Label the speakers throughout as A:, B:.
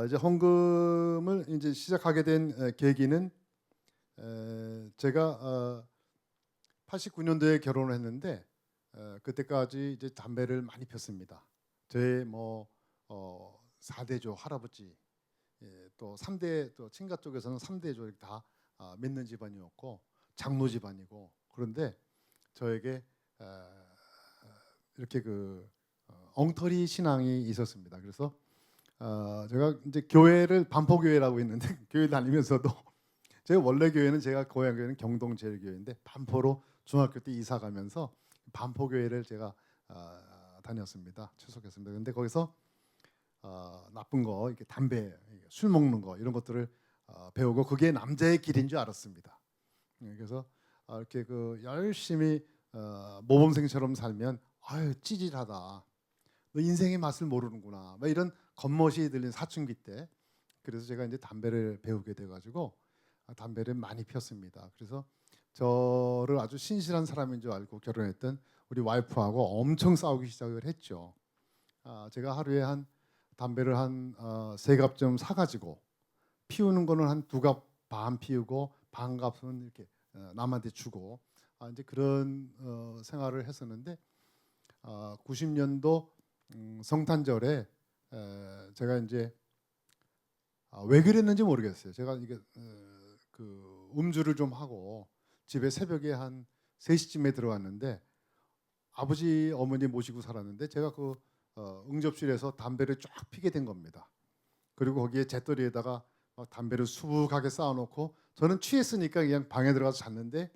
A: 이제 헌금을 이제 시작하게 된 계기는 제가 89년도에 결혼을 했는데 그때까지 이제 담배를 많이 폈습니다. 저의 4대조 할아버지, 또 3대 또 친가 쪽에서는 3대조 다 믿는 집안이었고 장로 집안이고, 그런데 저에게 이렇게 엉터리 신앙이 있었습니다. 그래서 제가 이제 교회를 반포교회라고 있는데 교회 다니면서도 제가 원래 교회는 제가 고향 교회는 경동제일교회인데 반포로 중학교 때 이사 가면서 반포교회를 제가 다녔습니다. 출석했습니다. 그런데 거기서 나쁜 거, 이렇게 담배, 술 먹는 거 이런 것들을 배우고 그게 남자의 길인 줄 알았습니다. 그래서 이렇게 열심히 모범생처럼 살면 아유 찌질하다, 너 인생의 맛을 모르는구나, 막 이런 겉멋이 들린 사춘기 때, 그래서 제가 이제 담배를 배우게 돼가지고 담배를 많이 폈습니다. 그래서 저를 아주 신실한 사람인 줄 알고 결혼했던 우리 와이프하고 엄청 싸우기 시작을 했죠. 제가 하루에 담배를 한 3갑 사가지고 피우는 거는 한 2갑 반 피우고 반 갑은 이렇게 남한테 주고 이제 그런 생활을 했었는데 90년도 성탄절에 제가 이제 왜 그랬는지 모르겠어요. 제가 이게 음주를 좀 하고 집에 새벽에 한 3시쯤에 들어왔는데 아버지 어머니 모시고 살았는데 제가 응접실에서 담배를 쫙 피게 된 겁니다. 그리고 거기에 재떨이에다가 담배를 수북하게 쌓아놓고 저는 취했으니까 그냥 방에 들어가서 잤는데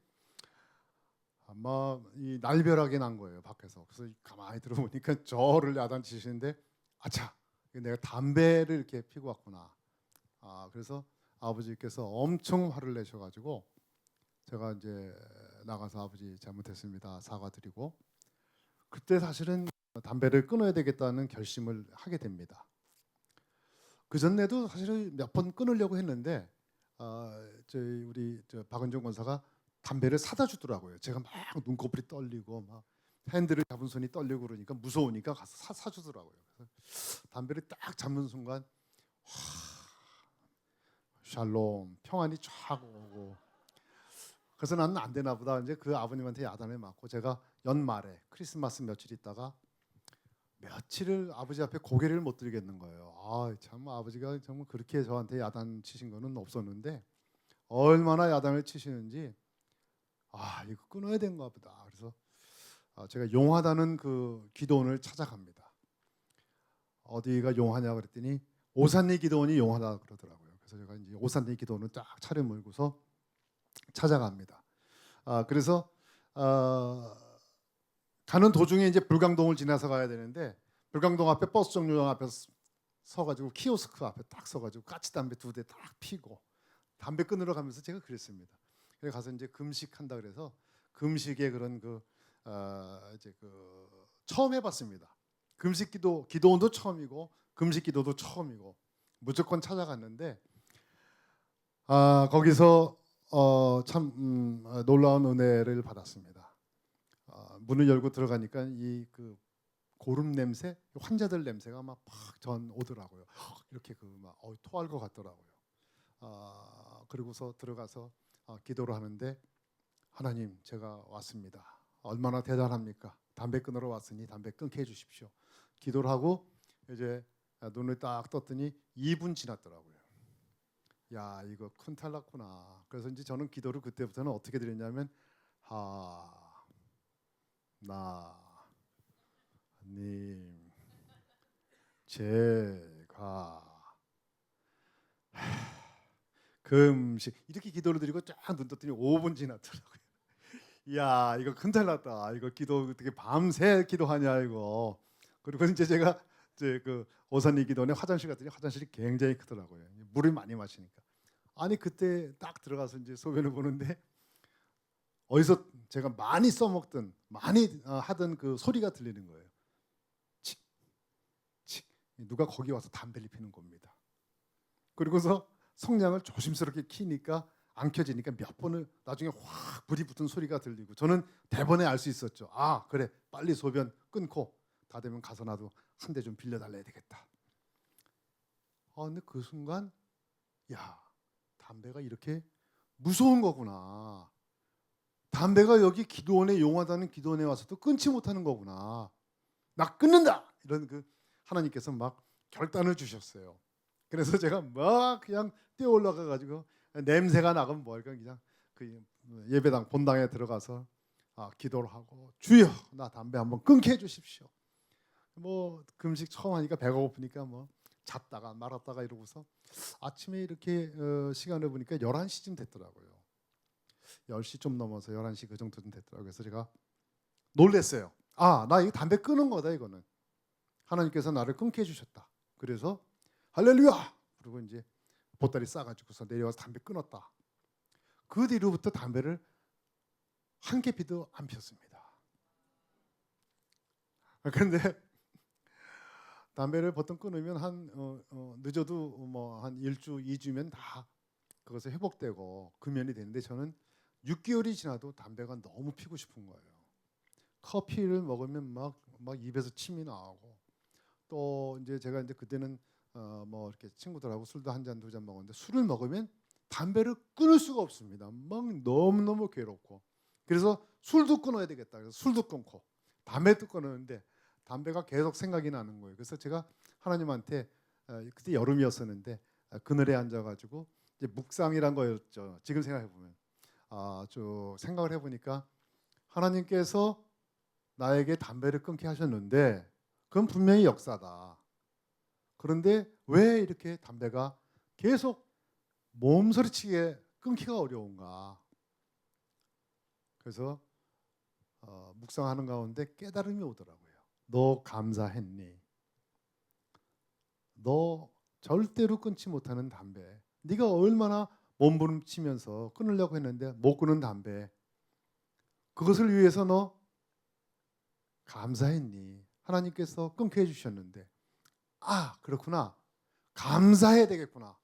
A: 아마 이 날벼락이 난 거예요, 밖에서. 그래서 가만히 들어보니까 저를 야단치시는데 아차, 내가 담배를 이렇게 피고 왔구나. 그래서 아버지께서 엄청 화를 내셔가지고 제가 이제 나가서 아버지 잘못했습니다 사과드리고, 그때 사실은 담배를 끊어야 되겠다는 결심을 하게 됩니다. 그 전에도 사실은 몇 번 끊으려고 했는데 우리 박은정 권사가 담배를 사다 주더라고요. 제가 막 눈꺼풀이 떨리고 막 핸들을 잡은 손이 떨리고 그러니까 무서우니까 가서 사주더라고요. 그래서 담배를 딱 잡는 순간 샬롬, 평안이 쫙 오고, 그래서 나는 안 되나 보다. 이제 그 아버님한테 야단을 맞고 제가 연말에 크리스마스 며칠 있다가 며칠을 아버지 앞에 고개를 못 들겠는 거예요. 참 아버지가 정말 그렇게 저한테 야단 치신 거는 없었는데 얼마나 야단을 치시는지 이거 끊어야 된가 보다. 그래서 제가 용하다는 기도원을 찾아갑니다. 어디가 용하냐 그랬더니 오산리 기도원이 용하다 그러더라고요. 그래서 제가 이제 오산리 기도원을 딱 차를 몰고서 찾아갑니다. 그래서 가는 도중에 이제 불광동을 지나서 가야 되는데 불광동 앞에 버스 정류장 앞에 서가지고 키오스크 앞에 딱 서가지고 까치담배 2대 딱 피고 담배 끊으러 가면서 제가 그랬습니다. 그래서 가서 이제 금식한다 그래서 금식의 그런 처음 해봤습니다. 기도원도 처음이고 금식기도도 처음이고 무조건 찾아갔는데 거기서 참 놀라운 은혜를 받았습니다. 문을 열고 들어가니까 이 고름 냄새, 환자들 냄새가 막 전 오더라고요. 이렇게 막 토할 것 같더라고요. 그리고서 들어가서 기도를 하는데 하나님, 제가 왔습니다. 얼마나 대단합니까? 담배 끊으러 왔으니 담배 끊게 해주십시오. 기도를 하고 이제 눈을 딱 떴더니 2분 지났더라고요. 야, 이거 큰탈 났구나. 그래서 이제 저는 기도를 그때부터는 어떻게 드렸냐면 하나님, 제가 금식 이렇게 기도를 드리고 쫙 눈 떴더니 5분 지났더라고요. 야, 이거 큰탈 났다. 이거 기도 어떻게 밤새 기도하냐 이거. 그리고 이제 제가 오산리 기도원에 화장실 갔더니 화장실이 굉장히 크더라고요. 물을 많이 마시니까. 그때 딱 들어가서 이제 소변을 보는데 어디서 제가 많이 써먹던 많이 하던 소리가 들리는 거예요. 칙, 칙. 누가 거기 와서 담배를 피는 겁니다. 그리고서 성냥을 조심스럽게 키니까 안 켜지니까 몇 번을 나중에 확 불이 붙은 소리가 들리고, 저는 대번에 알 수 있었죠. 그래, 빨리 소변 끊고 다 되면 가서 나도 한 대 좀 빌려달라야 되겠다. 근데 그 순간 야, 담배가 이렇게 무서운 거구나. 담배가 여기 기도원에 용하다는 기도원에 와서도 끊지 못하는 거구나. 나 끊는다. 이런 그 하나님께서 막 결단을 주셨어요. 그래서 제가 막 그냥 뛰어 올라가 가지고 냄새가 나건 뭘까 그냥 그 예배당 본당에 들어가서 기도를 하고 주여 나 담배 한번 끊게 해 주십시오. 뭐 금식 처음 하니까 배가 고프니까 뭐 잤다가 말았다가 이러고서 아침에 이렇게 시간을 보니까 11시쯤 됐더라고요. 10시 좀 넘어서 11시 그 정도쯤 됐더라고요. 그래서 제가 놀랬어요. 나 이거 담배 끊은 거다 이거는. 하나님께서 나를 끊게 해주셨다. 그래서 할렐루야! 그리고 이제 보따리 싸가지고서 내려와서 담배 끊었다. 그 뒤로부터 담배를 한 개피도 안 피웠습니다. 그런데 담배를 보통 끊으면 한 늦어도 뭐 한 1주, 2주면 다 그것이 회복되고 금연이 되는데 저는 6개월이 지나도 담배가 너무 피고 싶은 거예요. 커피를 먹으면 막 입에서 침이 나오고 또 이제 제가 이제 그때는 뭐 이렇게 친구들하고 술도 한 잔, 두 잔 먹었는데 술을 먹으면 담배를 끊을 수가 없습니다. 막 너무너무 괴롭고 그래서 술도 끊어야 되겠다. 그래서 술도 끊고 담배도 끊었는데 담배가 계속 생각이 나는 거예요. 그래서 제가 하나님한테 그때 여름이었었는데 그늘에 앉아가지고 이제 묵상이란 거였죠. 지금 생각해 보면 쭉 생각을 해보니까 하나님께서 나에게 담배를 끊게 하셨는데 그건 분명히 역사다. 그런데 왜 이렇게 담배가 계속 몸서리치게 끊기가 어려운가? 그래서 묵상하는 가운데 깨달음이 오더라고요. 너 감사했니? 너 절대로 끊지 못하는 담배. 네가 얼마나 몸부림치면서 끊으려고 했는데 못 끊은 담배. 그것을 위해서 너 감사했니? 하나님께서 끊게 해주셨는데 그렇구나. 감사해야 되겠구나.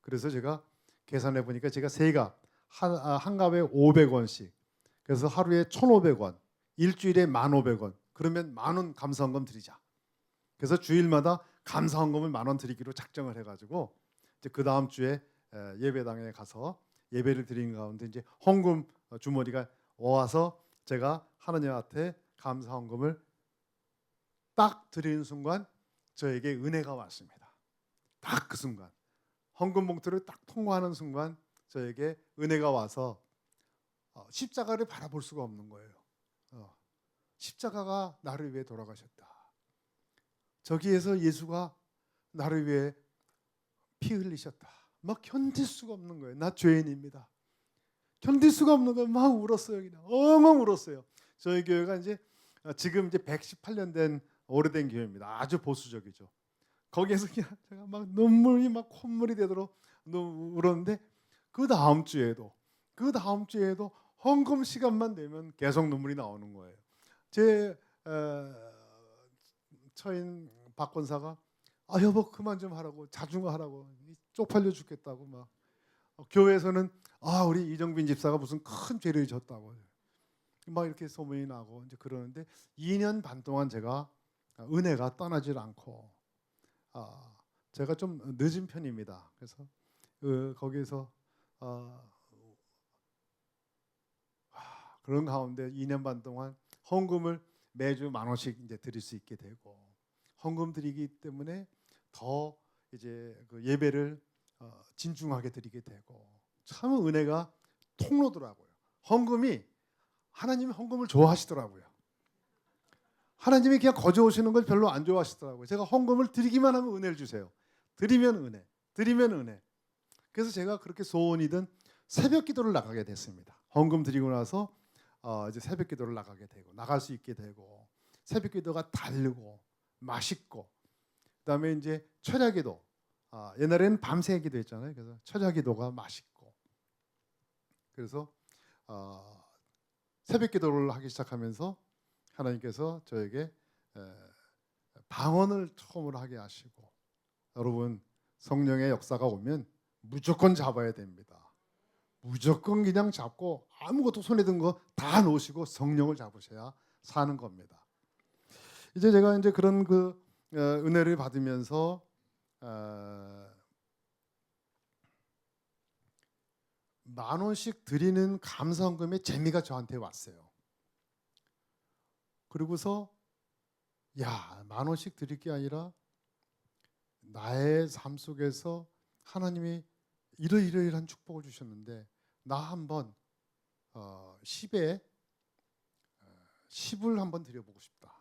A: 그래서 제가 계산해 보니까 제가 세갑 한 갑에 500원씩 그래서 하루에 1,500원 일주일에 1,500원 그러면 10,000원 감사헌금 드리자. 그래서 주일마다 감사헌금을 10,000원 드리기로 작정을 해가지고 이제 그 다음 주에 예배당에 가서 예배를 드리는 가운데 이제 헌금 주머니가 와서 제가 하나님한테 감사헌금을 딱 드리는 순간 저에게 은혜가 왔습니다. 딱 그 순간 헌금 봉투를 딱 통과하는 순간 저에게 은혜가 와서 십자가를 바라볼 수가 없는 거예요. 십자가가 나를 위해 돌아가셨다. 저기에서 예수가 나를 위해 피 흘리셨다. 막 견딜 수가 없는 거예요. 나 죄인입니다. 견딜 수가 없는 거예요. 막 울었어요. 그냥 엉엉 울었어요. 저희 교회가 이제 지금 이제 118년 된 오래된 교회입니다. 아주 보수적이죠. 거기에서 그냥 제가 막 눈물이 막 콧물이 되도록 울었는데 그 다음 주에도 헌금 시간만 되면 계속 눈물이 나오는 거예요. 제 처인 박 권사가 여보 그만 좀 하라고 자중하라고 쪽팔려 죽겠다고 막 교회에서는 우리 이정빈 집사가 무슨 큰 죄를 졌다고 막 이렇게 소문이 나고 이제 그러는데 2년 반 동안 제가 은혜가 떠나질 않고 제가 좀 늦은 편입니다. 그래서 거기에서 그런 가운데 2년 반 동안 헌금을 매주 10,000원씩 이제 드릴 수 있게 되고 헌금 드리기 때문에 더 이제 그 예배를 진중하게 드리게 되고 참 은혜가 통로더라고요. 헌금이 하나님이 헌금을 좋아하시더라고요. 하나님이 그냥 거저 오시는 걸 별로 안 좋아하시더라고요. 제가 헌금을 드리기만 하면 은혜를 주세요. 드리면 은혜, 드리면 은혜. 그래서 제가 그렇게 소원이든 새벽 기도를 나가게 됐습니다. 헌금 드리고 나서 이제 새벽 기도를 나가게 되고 나갈 수 있게 되고 새벽 기도가 달고 맛있고 그다음에 이제 철야 기도 옛날에는 밤새 기도했잖아요. 그래서 철야 기도가 맛있고 그래서 새벽 기도를 하기 시작하면서 하나님께서 저에게 방언을 처음으로 하게 하시고 여러분 성령의 역사가 오면 무조건 잡아야 됩니다. 무조건 그냥 잡고 아무것도 손에 든 거 다 놓으시고 성령을 잡으셔야 사는 겁니다. 이제 제가 이제 그런 그 은혜를 받으면서 10,000원씩 드리는 감사헌금의 재미가 저한테 왔어요. 그리고서 야, 10,000원씩 드릴 게 아니라 나의 삶 속에서 하나님이 이러이러이러한 축복을 주셨는데 나 한번 10에 10을 한번 드려보고 싶다.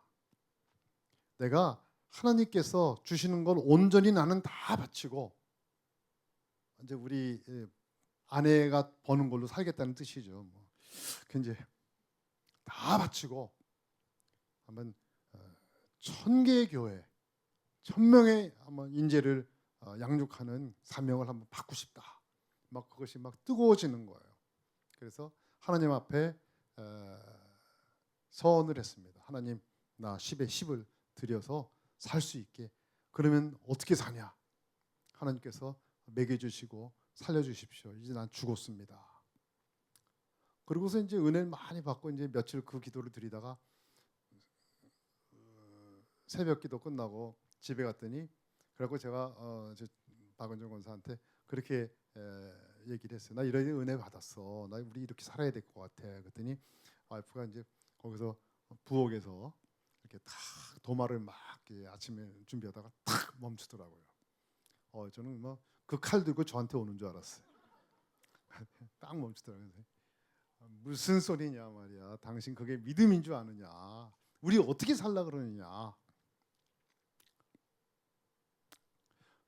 A: 내가 하나님께서 주시는 걸 온전히 나는 다 바치고 이제 우리 아내가 버는 걸로 살겠다는 뜻이죠. 뭐. 이제 다 바치고 한번 1,000개의 교회, 1,000명의 한번 인재를 양육하는 사명을 한번 받고 싶다. 막 그것이 막 뜨거워지는 거예요. 그래서 하나님 앞에 서원을 했습니다. 하나님, 나 10에 10을 드려서 살 수 있게. 그러면 어떻게 사냐? 하나님께서 먹여주시고 살려주십시오. 이제 난 죽었습니다. 그러고서 이제 은혜를 많이 받고 이제 며칠 그 기도를 드리다가 새벽 기도 끝나고 집에 갔더니 그래갖고 제가 박은정 권사한테 그렇게 얘기를 했어요. 나 이런 은혜 받았어. 나 우리 이렇게 살아야 될 것 같아. 그랬더니 와이프가 이제 거기서 부엌에서 이렇게 탁 도마를 막 아침에 준비하다가 탁 멈추더라고요. 저는 뭐 그 칼 들고 저한테 오는 줄 알았어요. 딱 멈추더라고요. 무슨 소리냐 말이야. 당신 그게 믿음인 줄 아느냐. 우리 어떻게 살라 그러느냐.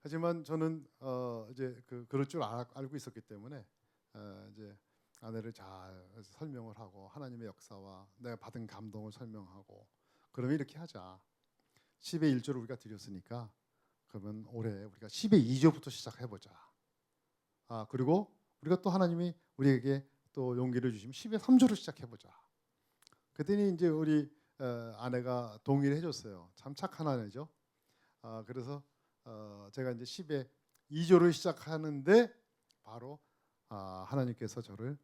A: 하지만 저는 이제 그럴 줄 알고 있었기 때문에 이제 아내를 잘 설명을 하고 하나님의 역사와 내가 받은 감동을 설명하고 그러면 이렇게 하자. 10의 1조를 우리가 드렸으니까 그러면 올해 우리가 10의 2조부터 시작해보자. 그리고 우리가 또 하나님이 우리에게 또 용기를 주시면 10의 3조를 시작해보자. 그랬더니 이제 우리 아내가 동의를 해줬어요. 참 착한 아내죠. 그래서 제가 이제 10의 2조를 시작하는데 바로 하나님께서 저를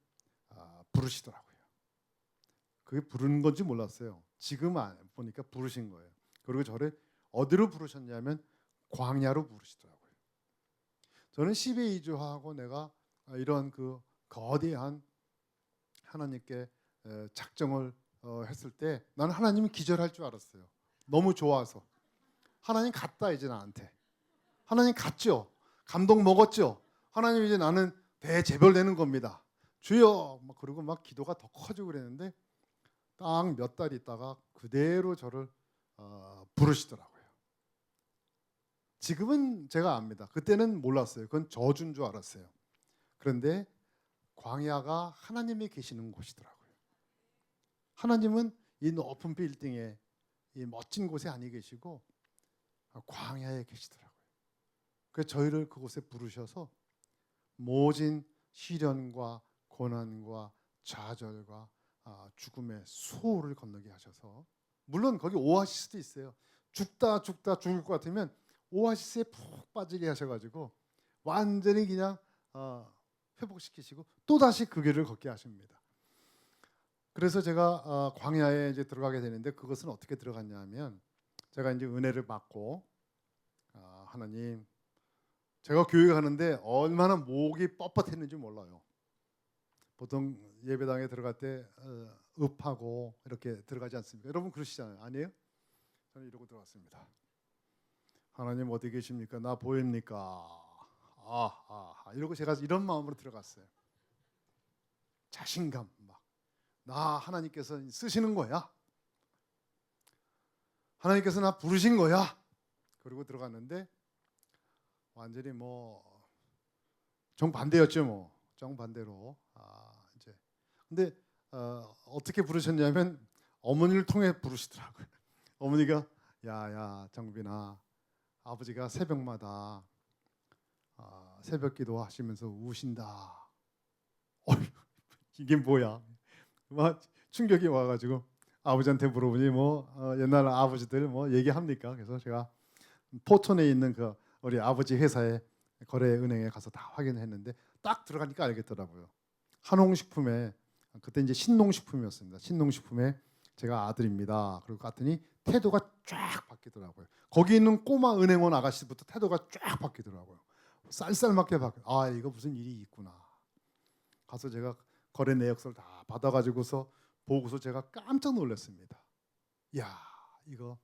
A: 부르시더라고요. 그게 부르는 건지 몰랐어요. 지금 보니까 부르신 거예요. 그리고 저를 어디로 부르셨냐면 광야로 부르시더라고요. 저는 10의 2조하고 내가 이런 그 거대한 하나님께 작정을 했을 때 나는 하나님이 기절할 줄 알았어요. 너무 좋아서. 하나님 갔다 이제 나한테. 하나님 갔죠. 감동 먹었죠. 하나님 이제 나는 대재벌되는 겁니다. 주여. 그리고 막 기도가 더 커지고 그랬는데 딱 몇 달 있다가 그대로 저를 부르시더라고요. 지금은 제가 압니다. 그때는 몰랐어요. 그건 저주인 줄 알았어요. 그런데 광야가 하나님이 계시는 곳이더라고요. 하나님은 이 높은 빌딩에 이 멋진 곳에 아니 계시고 광야에 계시더라고요. 그래서 저희를 그곳에 부르셔서 모진 시련과 고난과 좌절과 죽음의 수호를 건너게 하셔서 물론 거기 오아시스도 있어요. 죽다 죽을 것 같으면 오아시스에 푹 빠지게 하셔가지고 완전히 그냥 회복시키시고 또 다시 그 길을 걷게 하십니다. 그래서 제가 광야에 이제 들어가게 되는데 그것은 어떻게 들어갔냐면 제가 이제 은혜를 받고 하나님 제가 교회 가는데 얼마나 목이 뻣뻣했는지 몰라요. 보통 예배당에 들어갈 때 읍하고 이렇게 들어가지 않습니까? 여러분 그러시잖아요. 아니에요? 저는 이러고 들어갔습니다. 하나님 어디 계십니까? 나 보입니까? 이러고 제가 이런 마음으로 들어갔어요. 자신감 막. 나 하나님께서 쓰시는 거야. 하나님께서 나 부르신 거야. 그리고 들어갔는데 완전히 뭐 정반대였죠 뭐. 정반대로 이제 근데 어떻게 부르셨냐면 어머니를 통해 부르시더라고요. 어머니가 야야 정빈아 아버지가 새벽마다 새벽 기도하시면서 우신다. 이게 뭐야? 막 충격이 와가지고 아버지한테 물어보니 뭐 옛날 아버지들 뭐 얘기합니까? 그래서 제가 포천에 있는 그 우리 아버지 회사에 거래은행에 가서 다 확인했는데 딱 들어가니까 알겠더라고요. 한홍식품에 그때 이제 신농식품이었습니다. 신농식품에 제가 아들입니다. 그리고 갔더니 태도가 쫙 바뀌더라고요. 거기 있는 꼬마 은행원 아가씨부터 태도가 쫙 바뀌더라고요. 쌀쌀맞게 바뀌어. 이거 무슨 일이 있구나. 가서 제가 거래 내역서를 다 받아가지고서 보고서 제가 깜짝 놀랐습니다. 야, 이거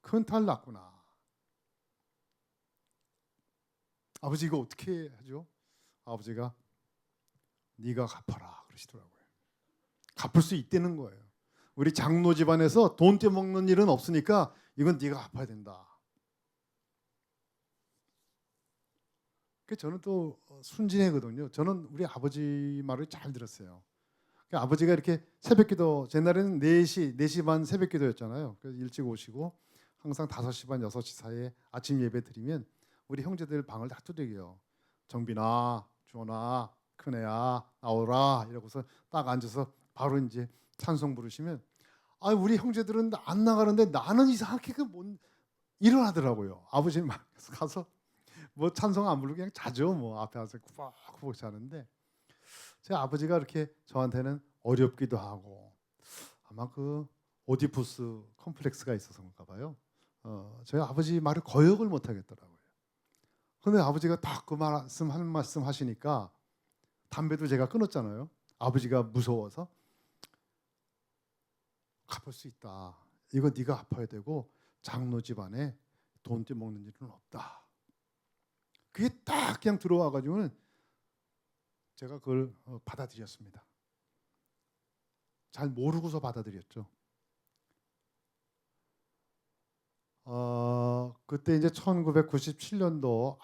A: 큰 탈 났구나. 아버지 이거 어떻게 하죠? 아버지가 네가 갚아라 그러시더라고요. 갚을 수 있다는 거예요. 우리 장로 집안에서 돈 떼먹는 일은 없으니까 이건 네가 갚아야 된다. 저는 또 순진하거든요. 저는 우리 아버지 말을 잘 들었어요. 아버지가 이렇게 새벽기도, 제 날에는 4시 반 새벽기도였잖아요. 그래서 일찍 오시고 항상 5시 반 6시 사이에 아침 예배 드리면 우리 형제들 방을 다 두들겨요. 정빈아, 주원아, 큰애야 나오라 이러고서 딱 앉아서 바로 이제 찬송 부르시면 우리 형제들은 안 나가는데 나는 이상하게 못 일어나더라고요. 아버지는 막 가서 뭐 찬송 안 부르고 그냥 자죠. 뭐 앞에 와서 꾸벅꾸벅 자는데 제 아버지가 이렇게 저한테는 어렵기도 하고 아마 그 오디푸스 컴플렉스가 있어서 그런가 봐요. 저희 아버지 말을 거역을 못 하겠더라고요. 근데 아버지가 딱 그 말씀 한 말씀 하시니까 담배도 제가 끊었잖아요. 아버지가 무서워서 갚을 수 있다. 이거 네가 갚아야 되고 장로 집안에 돈 떼먹는 일은 없다. 그게 딱 그냥 들어와 가지고는 제가 그걸 받아들였습니다. 잘 모르고서 받아들였죠. 그때 이제 1997년도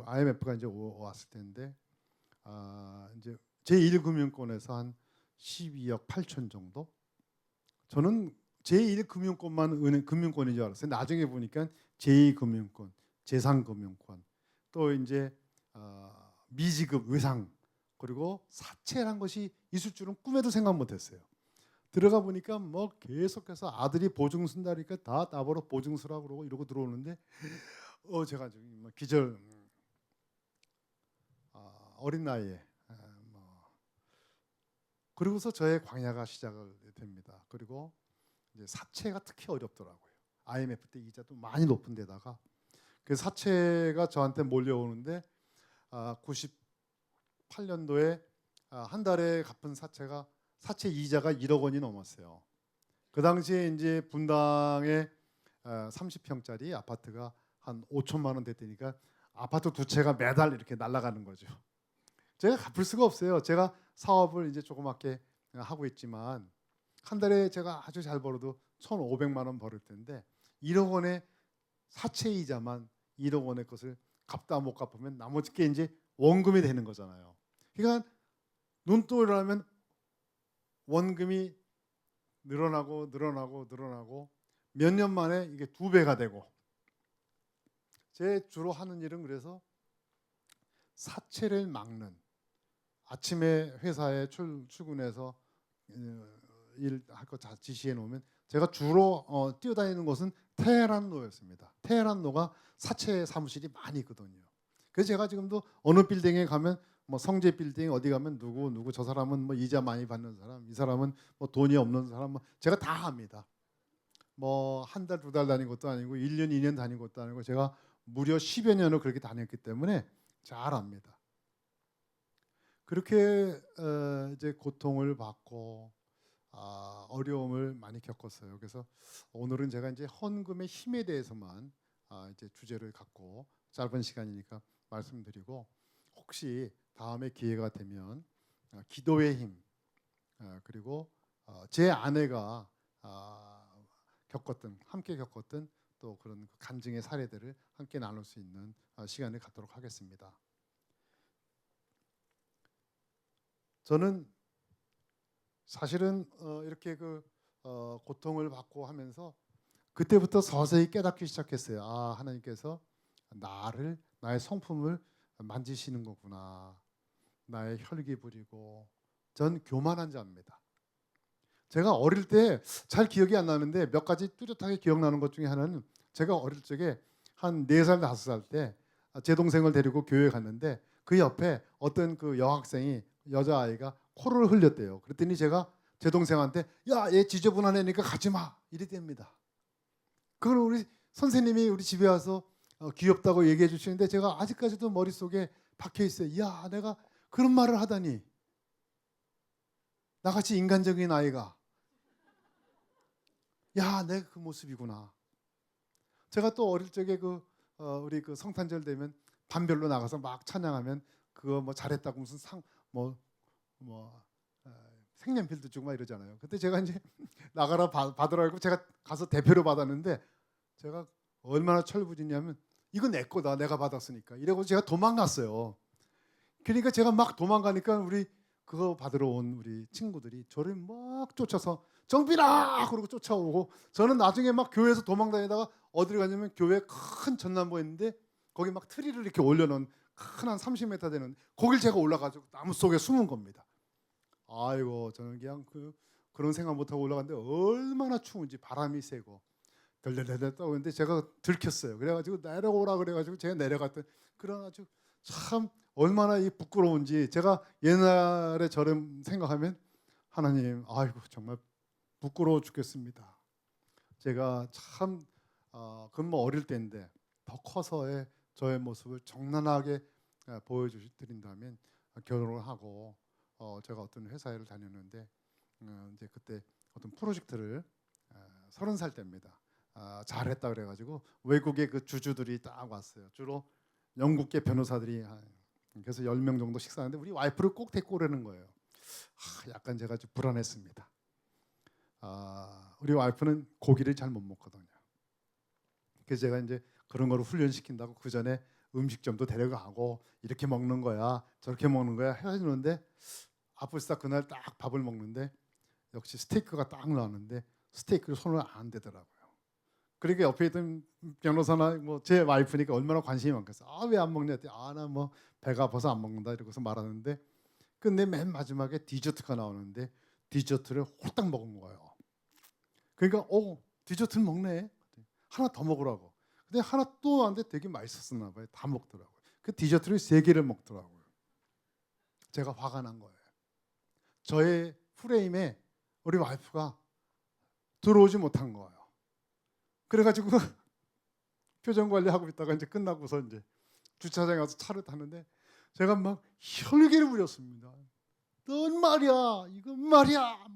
A: IMF가 이제 왔을 때인데 이제 제1금융권에서 한 12억 8천 정도. 저는 제1금융권만 금융권인 줄 알았어요. 나중에 보니까 제2금융권, 제3금융권, 또 이제 미지급 외상 그리고 사채란 것이 있을 줄은 꿈에도 생각 못했어요. 들어가 보니까 뭐 계속해서 아들이 보증 쓴다니까 다 나보러 보증 쓰라고 그러고 이러고 들어오는데 제가 좀 기절 어린 나이에 그러고서 저의 광야가 시작을 됩니다. 그리고 이제 사채가 특히 어렵더라고요. IMF 때 이자도 많이 높은 데다가 그 사채가 저한테 몰려오는데 98년도에 한 달에 갚은 사채 이자가 1억 원이 넘었어요. 그 당시에 이제 분당에 30평짜리 아파트가 한 5천만 원 됐다니까 아파트 두 채가 매달 이렇게 날아가는 거죠. 제가 갚을 수가 없어요. 제가 사업을 이제 조그맣게 하고 있지만 한 달에 제가 아주 잘 벌어도 1,500만 원 벌을 텐데 1억 원의 사채 이자만 1억 원의 것을 갚다 못 갚으면 나머지 게 이제 원금이 되는 거잖아요. 그러니까 눈 떠 일어나면 원금이 늘어나고 몇 년 만에 이게 2배가 되고 제 주로 하는 일은 그래서 사채를 막는 아침에 회사에 출근해서 일할 거 지시해 놓으면 제가 주로 뛰어다니는 곳은 테헤란로였습니다. 테헤란로가 사채 사무실이 많이 있거든요. 그래서 제가 지금도 어느 빌딩에 가면 뭐 성제 빌딩 어디 가면 누구 저 사람은 뭐 이자 많이 받는 사람, 이 사람은 뭐 돈이 없는 사람, 뭐 제가 다 합니다. 뭐 한 달, 2달 다닌 것도 아니고 1년, 2년 다닌 것도 아니고 제가 무려 10여 년을 그렇게 다녔기 때문에 잘 압니다. 그렇게 이제 고통을 받고 어려움을 많이 겪었어요. 그래서 오늘은 제가 이제 헌금의 힘에 대해서만 이제 주제를 갖고 짧은 시간이니까 말씀드리고 혹시 다음에 기회가 되면 기도의 힘 그리고 제 아내가 함께 겪었던 또 그런 간증의 사례들을 함께 나눌 수 있는 시간을 갖도록 하겠습니다. 저는 사실은 이렇게 고통을 받고 하면서 그때부터 서서히 깨닫기 시작했어요. 하나님께서 나의 성품을 만지시는 거구나. 나의 혈기 부리고 전 교만한 자입니다. 제가 어릴 때 잘 기억이 안 나는데 몇 가지 뚜렷하게 기억나는 것 중에 하나는 제가 어릴 적에 한 4살, 5살 때 제 동생을 데리고 교회에 갔는데 그 옆에 어떤 그 여학생이 여자아이가 코를 흘렸대요. 그랬더니 제가 제 동생한테 야, 얘 지저분한 애니까 가지 마 이랬답니다. 그걸 우리 선생님이 우리 집에 와서 귀엽다고 얘기해 주시는데 제가 아직까지도 머릿속에 박혀 있어요. 야, 내가 그런 말을 하다니. 나같이 인간적인 아이가 야, 내 그 모습이구나. 제가 또 어릴 적에 우리 그 성탄절 되면 반별로 나가서 막 찬양하면 그거 뭐 잘했다고 무슨 뭐 색연필도 주고 막 이러잖아요. 그때 제가 이제 나가라 받으라고 제가 가서 대표로 받았는데 제가 얼마나 철부지냐면 이거 내 거다, 내가 받았으니까 이러고 제가 도망갔어요. 그러니까 제가 막 도망가니까 우리 그거 받으러 온 우리 친구들이 저를 막 쫓아서 정빈아 그러고 쫓아오고, 저는 나중에 막 교회에서 도망다니다가 어디를 가냐면 교회 큰 전남부에 있는데 거기 막 트리를 이렇게 올려놓은 큰 한 30m 되는 거길 제가 올라가지고 나무 속에 숨은 겁니다. 아이고, 저는 그냥 그런 생각 못하고 올라갔는데 얼마나 추운지, 바람이 세고 덜덜덜 떠오는데 제가 들켰어요. 그래가지고 내려오라 그래가지고 제가 내려갔더니 그런 아주 참 얼마나 이 부끄러운지, 제가 옛날에 저를 생각하면 하나님, 아이고 정말 부끄러워 죽겠습니다. 제가 참 그건 뭐 어릴 때인데 더 커서의 저의 모습을 적나라하게 보여드린다면 결혼을 하고 제가 어떤 회사를 다녔는데 이제 그때 어떤 프로젝트를 30살 때입니다. 잘했다 그래가지고 외국의 그 주주들이 딱 왔어요. 주로 영국계 변호사들이. 그래서 10명 정도 식사하는데 우리 와이프를 꼭 데리고 오라는 거예요. 약간 제가 좀 불안했습니다. 우리 와이프는 고기를 잘 못 먹거든요. 그래서 제가 이제 그런 거를 훈련시킨다고 그 전에 음식점도 데려가고 이렇게 먹는 거야, 저렇게 먹는 거야 해주는데 아플싸 그날 딱 밥을 먹는데 역시 스테이크가 딱 나왔는데 스테이크를 손을 안 대더라고요. 그러니까 옆에 있던 변호사나 뭐 제 와이프니까 얼마나 관심이 많겠어. 왜 안 먹냐 했더니 나 뭐 배가 아파서 안 먹는다 이러고서 말하는데, 근데 맨 마지막에 디저트가 나오는데 디저트를 홀딱 먹은 거예요. 그러니까 디저트를 먹네. 하나 더 먹으라고. 근데 하나 또 왔는데 되게 맛있었나 봐요. 다 먹더라고요. 그 디저트를 3개를 먹더라고요. 제가 화가 난 거예요. 저의 프레임에 우리 와이프가 들어오지 못한 거예요. 그래가지고 표정 관리하고 있다가 이제 끝나고서 이제 주차장에 가서 차를 타는데 제가 막 혈기를 부렸습니다. 넌 말이야, 이건 말이야,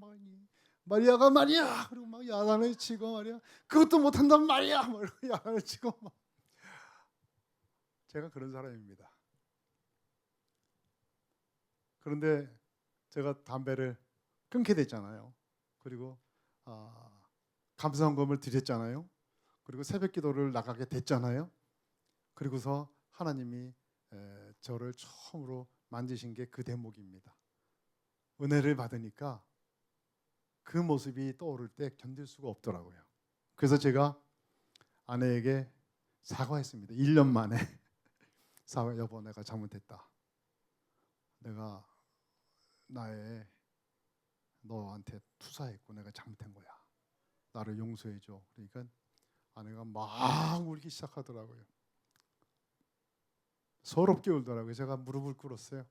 A: 마리아가 말이야, 그리고 막 야단을 치고 말이야, 그것도 못한단 말이야, 막 야단을 치고 막. 제가 그런 사람입니다. 그런데 제가 담배를 끊게 됐잖아요. 그리고 감사헌금을 드렸잖아요. 그리고 새벽기도를 나가게 됐잖아요. 그리고서 하나님이 저를 처음으로 만지신 게 그 대목입니다. 은혜를 받으니까 그 모습이 떠오를 때 견딜 수가 없더라고요. 그래서 제가 아내에게 사과했습니다. 1년 만에 사과, 여보 내가 잘못했다. 내가 너한테 투사했고 내가 잘못한 거야. 나를 용서해줘. 그러니까 아내가 막 울기 시작하더라고요. 서럽게 울더라고요. 제가 무릎을 꿇었어요.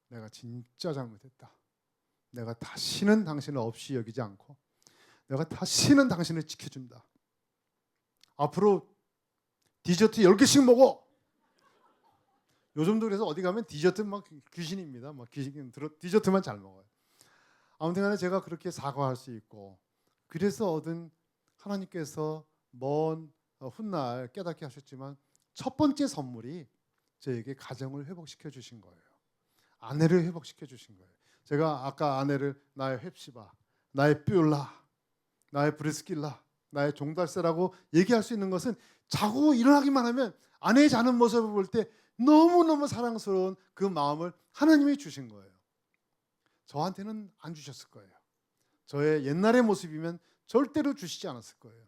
A: 내가 진짜 잘못했다. 내가 다시는 당신을 없이 여기지 않고 내가 다시는 당신을 지켜준다. 앞으로 디저트 10개씩 먹어. 요즘도 그래서 어디 가면 디저트 막 귀신입니다. 막 디저트만 잘 먹어요. 아무튼 간에 제가 그렇게 사과할 수 있고, 그래서 얻은 하나님께서 먼 훗날 깨닫게 하셨지만 첫 번째 선물이 저에게 가정을 회복시켜 주신 거예요. 아내를 회복시켜 주신 거예요. 제가 아까 아내를 나의 헵시바, 나의 뷸라, 나의 브리스킬라, 나의 종달새라고 얘기할 수 있는 것은 자고 일어나기만 하면 아내의 자는 모습을 볼 때 너무너무 사랑스러운 그 마음을 하나님이 주신 거예요. 저한테는 안 주셨을 거예요. 저의 옛날의 모습이면 절대로 주시지 않았을 거예요.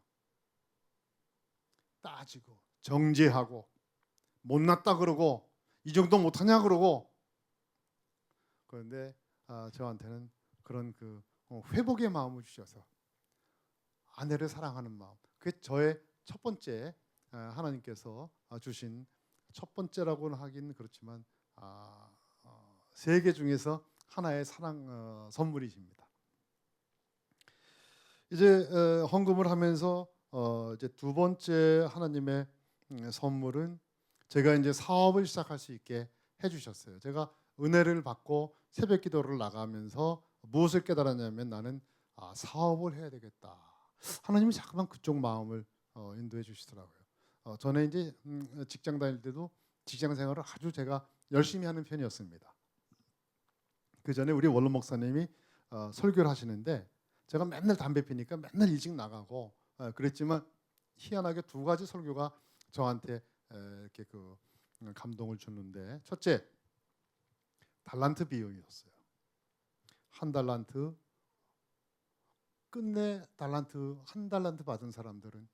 A: 따지고 정죄하고 못났다 그러고 이 정도 못하냐 그러고. 그런데 저한테는 그런 그 회복의 마음을 주셔서 아내를 사랑하는 마음, 그게 저의 첫 번째 하나님께서 주신 첫 번째라고는 하긴 그렇지만 3개 중에서 하나의 사랑 선물이십니다. 이제 헌금을 하면서 이제 두 번째 하나님의 선물은 제가 이제 사업을 시작할 수 있게 해주셨어요. 제가 은혜를 받고 새벽 기도를 나가면서 무엇을 깨달았냐면 나는 사업을 해야 되겠다. 하나님이 자꾸만 그쪽 마음을 인도해 주시더라고요. 전에 이제 직장 다닐 때도 직장 생활을 아주 제가 열심히 하는 편이었습니다. 그 전에 우리 원로 목사님이 설교를 하시는데 제가 맨날 담배 피니까 맨날 일찍 나가고 그랬지만 희한하게 두 가지 설교가 저한테 이렇게 그 감동을 줬는데, 첫째 달란트 비유였어요. 한 달란트, 끝내 달란트 한 달란트 받은 사람들은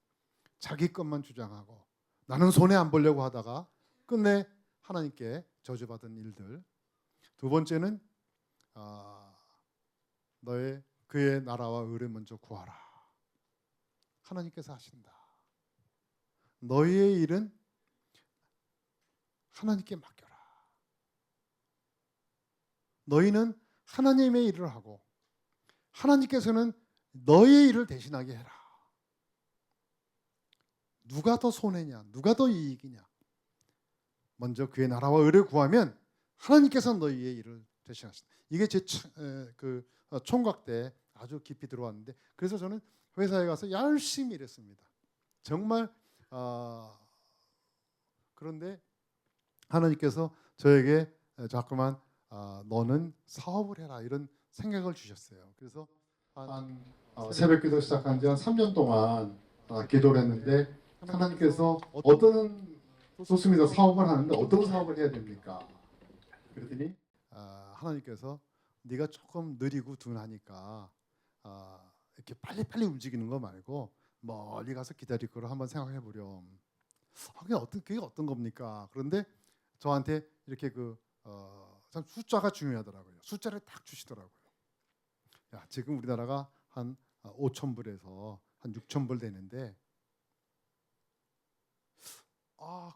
A: 자기 것만 주장하고 나는 손해 안 보려고 하다가 끝내 하나님께 저주받은 일들. 두 번째는 너의 그의 나라와 의를 먼저 구하라. 하나님께서 하신다. 너희의 일은 하나님께 맡겨라. 너희는 하나님의 일을 하고 하나님께서는 너의 일을 대신하게 해라. 누가 더 손해냐? 누가 더 이익이냐? 먼저 그의 나라와 의를 구하면 하나님께서 너희의 일을 대신하신다. 이게 제 총각 때 아주 깊이 들어왔는데, 그래서 저는 회사에 가서 열심히 일했습니다. 정말 그런데 하나님께서 저에게 자꾸만 너는 사업을 해라 이런 생각을 주셨어요. 그래서 한 새벽 기도 시작한 지 한 3년 동안 기도를 했는데 하나님께서 좋습니다. 사업을 하는데 어떤 사업을 해야 됩니까? 그랬더니 하나님께서 네가 조금 느리고 둔하니까 이렇게 빨리빨리 움직이는 거 말고 멀리 가서 기다릴 거를 한번 생각해 보렴. 그게 어떤 겁니까? 그런데 저한테 이렇게 참 숫자가 중요하더라고요. 숫자를 딱 주시더라고요. 야, 지금 우리나라가 한 5천 불에서 한 6천 불 되는데,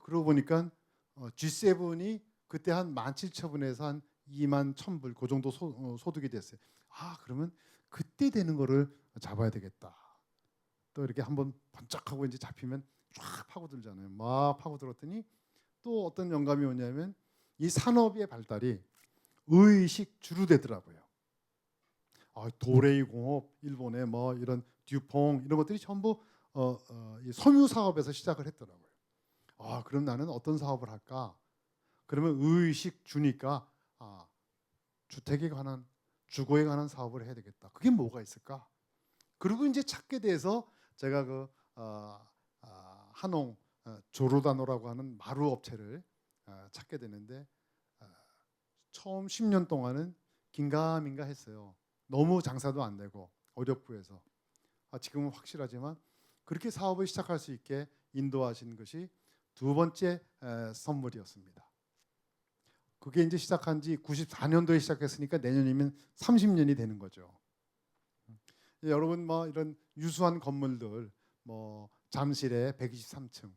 A: 그러고 보니까 G7이 그때 한 17,000불에서 한 21,000불 그 정도 소득이 됐어요. 그러면 그때 되는 거를 잡아야 되겠다. 또 이렇게 한번 번쩍하고 이제 잡히면 쫙 파고들잖아요. 막 파고들었더니 또 어떤 영감이 오냐면 이 산업의 발달이 의식 주로 되더라고요. 도레이 공업, 일본의 뭐 이런 듀퐁 이런 것들이 전부 이 섬유 사업에서 시작을 했더라고요. 그럼 나는 어떤 사업을 할까? 그러면 의식 주니까 주택에 관한, 주거에 관한 사업을 해야 되겠다. 그게 뭐가 있을까? 그리고 이제 찾게 돼서 제가 한옥 조르다노라고 하는 마루 업체를 찾게 되는데, 처음 10년 동안은 긴가민가 했어요. 너무 장사도 안 되고 어렵고 해서 지금은 확실하지만 그렇게 사업을 시작할 수 있게 인도하신 것이 두 번째 선물이었습니다. 그게 이제 시작한 지 94년도에 시작했으니까 내년이면 30년이 되는 거죠. 여러분 뭐 이런 유수한 건물들, 뭐 잠실의 123층,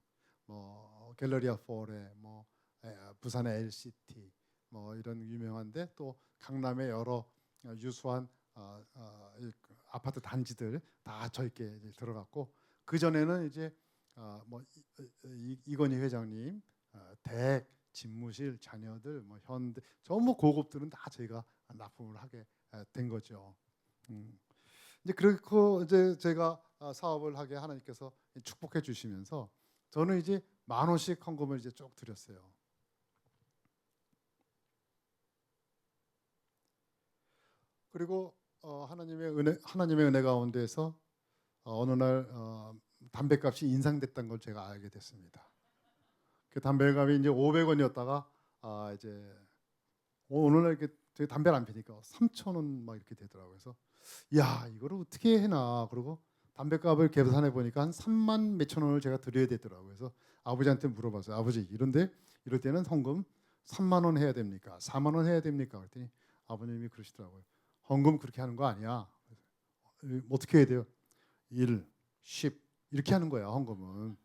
A: 뭐 갤러리아 4에 뭐 부산의 LCT, 뭐 이런 유명한데 또 강남의 여러 유수한 아파트 단지들 다 저희께 이제 들어갔고, 그 전에는 이제 뭐 이건희 회장님 댁, 집무실, 자녀들, 뭐 현대 전부 고급들은 다 저희가 납품을 하게 된 거죠. 이제 그렇고 이제 제가 사업을 하게 하나님께서 축복해 주시면서 저는 이제 10,000원씩 헌금을 이제 쭉 드렸어요. 그리고 하나님의 은혜 가운데서 어느 날 담배값이 인상됐다는 걸 제가 알게 됐습니다. 그 담배값이 이제 500원이었다가 이제 어느 날 이렇게 저희 담배를 안 피니까 3,000원 막 이렇게 되더라고요. 그래서 야, 이거를 어떻게 해나. 그리고 담배값을 계산해 보니까 한 3만 몇천 원을 제가 드려야 되더라고요. 그래서 아버지한테 물어봤어요. 아버지, 이럴 때는 헌금 3만 원 해야 됩니까? 4만 원 해야 됩니까? 그랬더니 아버님이 그러시더라고요. 헌금 그렇게 하는 거 아니야. 어떻게 해야 돼요? 1, 10 이렇게 하는 거야, 헌금은.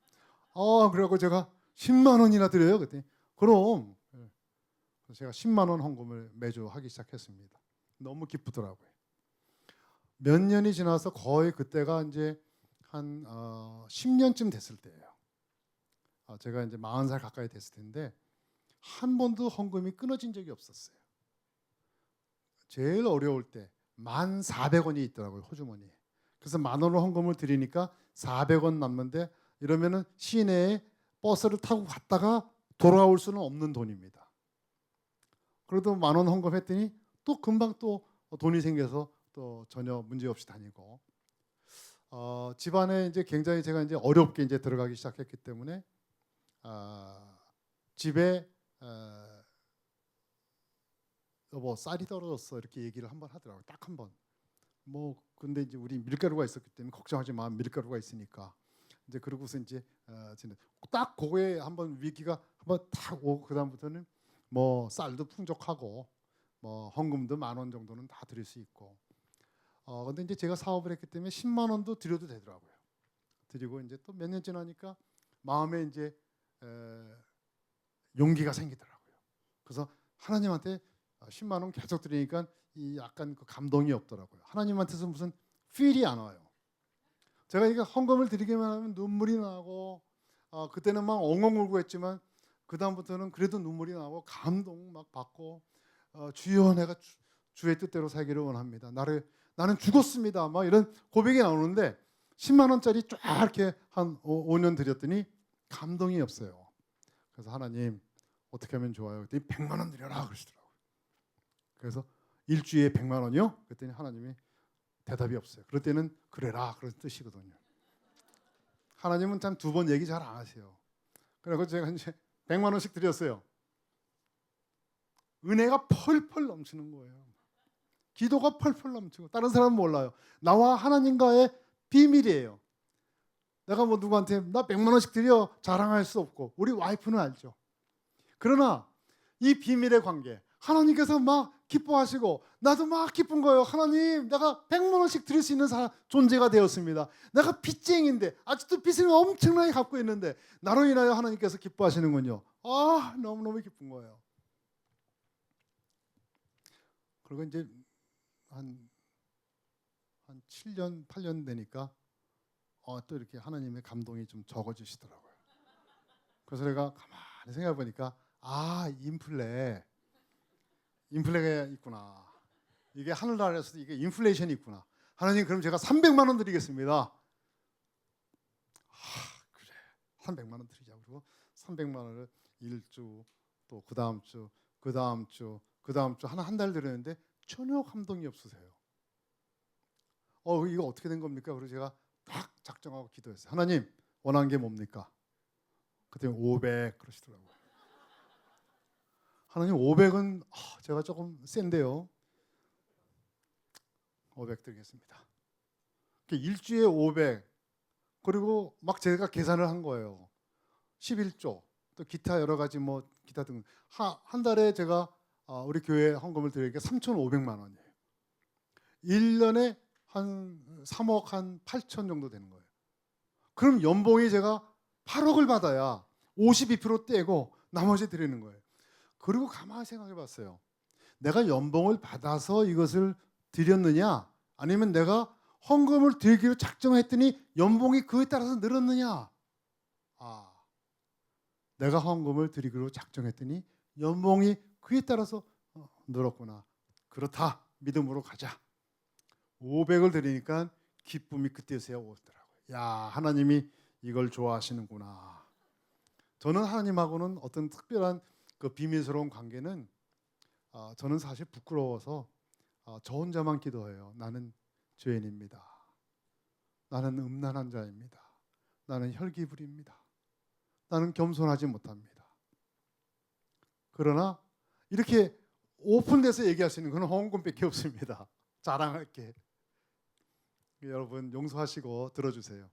A: 그래갖고 제가 10만 원이나 드려요. 그랬더니 그럼. 그래서 제가 10만 원 헌금을 매주 하기 시작했습니다. 너무 기쁘더라고요. 몇 년이 지나서 거의 그때가 이제 한 10년쯤 됐을 때예요. 제가 이제 40살 가까이 됐을 텐데 한 번도 헌금이 끊어진 적이 없었어요. 제일 어려울 때 1,400원이 있더라고요, 호주머니에. 그래서 10,000원을 헌금을 드리니까 400원 남는데, 이러면은 시내에 버스를 타고 갔다가 돌아올 수는 없는 돈입니다. 그래도 10,000원 헌금했더니 또 금방 또 돈이 생겨서 또 전혀 문제 없이 다니고, 집안에 이제 굉장히 제가 이제 어렵게 이제 들어가기 시작했기 때문에 집에 여보 쌀이 떨어졌어 이렇게 얘기를 한번 하더라고요. 딱 한 번. 뭐 근데 이제 우리 밀가루가 있었기 때문에 걱정하지 마, 밀가루가 있으니까. 이제 그러고서 이제 딱 그거에 한번 위기가 한번 딱 오고, 그 다음부터는 뭐 쌀도 풍족하고 뭐 헌금도 10,000원 정도는 다 드릴 수 있고. 근데 이제 제가 사업을 했기 때문에 10만 원도 드려도 되더라고요. 드리고 이제 또 몇 년 지나니까 마음에 이제 용기가 생기더라고요. 그래서 하나님한테 10만 원 계속 드리니까 이 약간 그 감동이 없더라고요. 하나님한테서 무슨 필이 안 와요. 제가 이게 헌금을 드리기만 하면 눈물이 나고, 그때는 막 엉엉 울고 했지만 그 다음부터는 그래도 눈물이 나고 감동 막 받고, 주여 내가 주의 뜻대로 살기를 원합니다. 나는 죽었습니다. 막 이런 고백이 나오는데 10만 원짜리 쫙 이렇게 한 5년 드렸더니 감동이 없어요. 그래서 하나님 어떻게 하면 좋아요? 그랬더니 100만 원 드려라 그러시더라고요. 그래서 일주일에 100만 원이요? 그랬더니 하나님이 대답이 없어요. 그럴 때는 그래라 그런 뜻이거든요. 하나님은 참 2번 얘기 잘 안 하세요. 그래서 제가 이제 100만 원씩 드렸어요. 은혜가 펄펄 넘치는 거예요. 기도가 펄펄 넘치고. 다른 사람은 몰라요. 나와 하나님과의 비밀이에요. 내가 뭐 누구한테 나 100만 원씩 드려 자랑할 수 없고, 우리 와이프는 알죠. 그러나 이 비밀의 관계, 하나님께서 막 기뻐하시고 나도 막 기쁜 거예요. 하나님, 내가 100만 원씩 드릴 수 있는 존재가 되었습니다. 내가 빚쟁인데 아직도 빚을 엄청나게 갖고 있는데 나로 인하여 하나님께서 기뻐하시는군요. 너무너무 기쁜 거예요. 그리고 이제 한 7년, 8년 되니까 또 이렇게 하나님의 감동이 좀 적어지시더라고요. 그래서 내가 가만히 생각해 보니까 인플레가 있구나. 이게 하늘나라에서도 이게 인플레이션이 있구나. 하나님, 그럼 제가 300만 원 드리겠습니다. 그래, 300만 원 드리자. 그리고 300만 원을 1주, 또 그 다음 주, 그 다음 주, 그 다음 주 한 달 드렸는데 전혀 감동이 없으세요. 이거 어떻게 된 겁니까? 그래서 제가 딱 작정하고 기도했어요. 하나님, 원하는 게 뭡니까? 그때 500 그러시더라고요. 하나님, 500은 제가 조금 센데요. 500 드리겠습니다. 일주에 500. 그리고 막 제가 계산을 한 거예요. 11조, 또 기타 여러 가지 뭐 기타 등 한 달에 제가 우리 교회 헌금을 드리니까 3,500만 원이에요. 1년에 한 3억 한 8천 정도 되는 거예요. 그럼 연봉이 제가 8억을 받아야 52% 떼고 나머지 드리는 거예요. 그리고 가만히 생각해 봤어요. 내가 연봉을 받아서 이것을 드렸느냐, 아니면 내가 헌금을 드리기로 작정했더니 연봉이 그에 따라서 늘었느냐. 내가 헌금을 드리기로 작정했더니 연봉이 그에 따라서 늘었구나. 그렇다. 믿음으로 가자. 500을 드리니까 기쁨이 그때서야 오더라고요. 야, 하나님이 이걸 좋아하시는구나. 저는 하나님하고는 어떤 특별한 그 비밀스러운 관계는 저는 사실 부끄러워서 저 혼자만 기도해요. 나는 죄인입니다. 나는 음란한 자입니다. 나는 혈기불입니다. 나는 겸손하지 못합니다. 그러나 이렇게 오픈돼서 얘기할 수 있는 건 헌금밖에 없습니다. 자랑할 게. 여러분 용서하시고 들어주세요.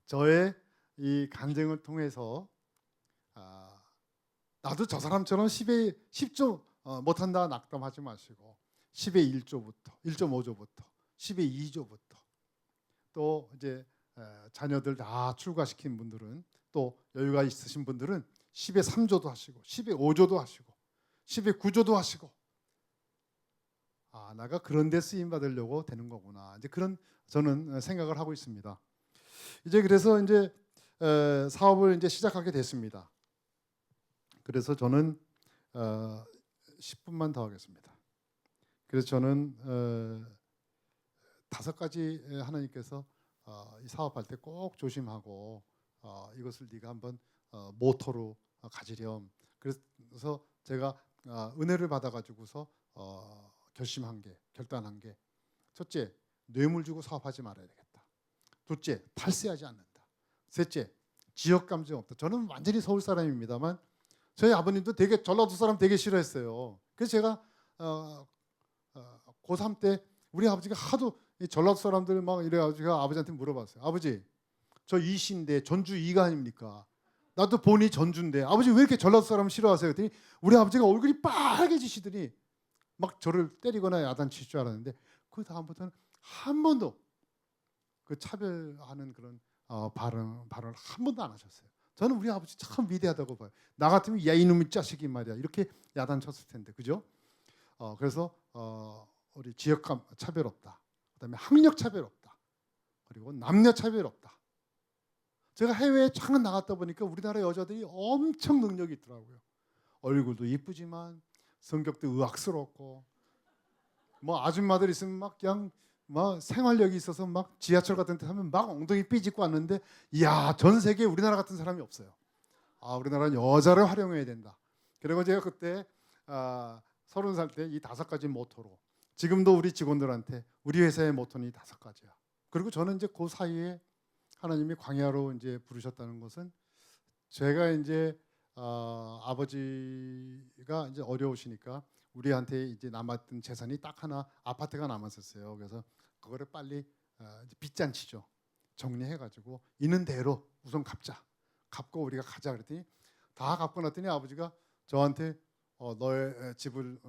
A: 저의 이 간증을 통해서 나도 저 사람처럼 10에 10조 못한다 낙담하지 마시고 10에 1조부터 1.5조부터 10에 2조부터 또 이제 자녀들 다 출가시킨 분들은, 또 여유가 있으신 분들은 10에 3조도 하시고 10에 5조도 하시고 10에 9조도 하시고, 내가 그런 데 쓰임 받으려고 되는 거구나. 이제 그런 저는 생각을 하고 있습니다. 이제 그래서 이제 사업을 이제 시작하게 됐습니다. 그래서 저는 10분만 더 하겠습니다. 그래서 저는 5가지 하나님께서 이 사업할 때 꼭 조심하고 이것을 네가 한번 모토로 가지렴. 그래서 제가 은혜를 받아가지고서 결단한 게 첫째, 뇌물 주고 사업하지 말아야 되겠다. 둘째, 탈세하지 않는다. 셋째, 지역 감정 없다. 저는 완전히 서울 사람입니다만 저희 아버님도 되게 전라도 사람 되게 싫어했어요. 그래서 제가 고3 때 우리 아버지가 하도 이 전라도 사람들 막 이래가지고 아버지한테 물어봤어요. 아버지, 저 이시인데 전주 이가 아닙니까? 나도 본이 전주인데 아버지 왜 이렇게 전라도 사람 싫어하세요? 그랬더니 우리 아버지가 얼굴이 빨개지시더니 막 저를 때리거나 야단칠 줄 알았는데 그 다음부터는 한 번도 그 차별하는 그런 발언을 한 번도 안 하셨어요. 저는 우리 아버지 참 위대하다고 봐요. 나 같으면 야 이놈의 자식이 말이야 이렇게 야단쳤을 텐데, 그죠? 그래서 우리 지역 차별 없다. 그다음에 학력 차별 없다. 그리고 남녀 차별 없다. 제가 해외에 잠깐 나갔다 보니까 우리나라 여자들이 엄청 능력이 있더라고요. 얼굴도 이쁘지만 성격도 의학스럽고 뭐 아줌마들 있으면 막 그냥 막 생활력이 있어서 막 지하철 같은 데 하면 막 엉덩이 삐짓고 왔는데, 이야, 전 세계에 우리나라 같은 사람이 없어요. 우리나라는 여자를 활용해야 된다. 그리고 제가 그때 30살 때 이 5가지 모토로, 지금도 우리 직원들한테 우리 회사의 모토는 이 5가지야. 그리고 저는 이제 그 사이에 하나님이 광야로 이제 부르셨다는 것은, 제가 이제 아버지가 이제 어려우시니까 우리한테 이제 남았던 재산이 딱 하나 아파트가 남았었어요. 그래서 그거를 빨리 이제 빚잔치죠. 정리해가지고 있는 대로 우선 갚고 우리가 가자 그랬더니 다 갚고 났더니 아버지가 저한테 너의 집을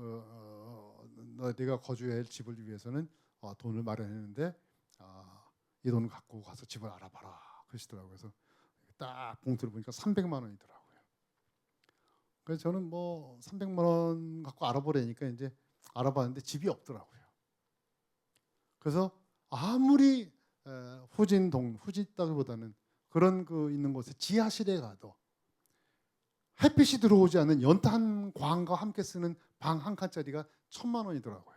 A: 네가 거주해야 할 집을 위해서는 돈을 마련했는데 이 돈을 갖고 가서 집을 알아봐라 그러시더라고요. 그래서 딱 봉투를 보니까 300만 원이더라고요. 그래서 저는 뭐 300만 원 갖고 알아보려니까 이제 알아봤는데 집이 없더라고요. 그래서 아무리 후진 있다기보다는 그런 그 있는 곳에 지하실에 가도 햇빛이 들어오지 않는 연탄 광과 함께 쓰는 방 한 칸짜리가 1,000만 원이더라고요.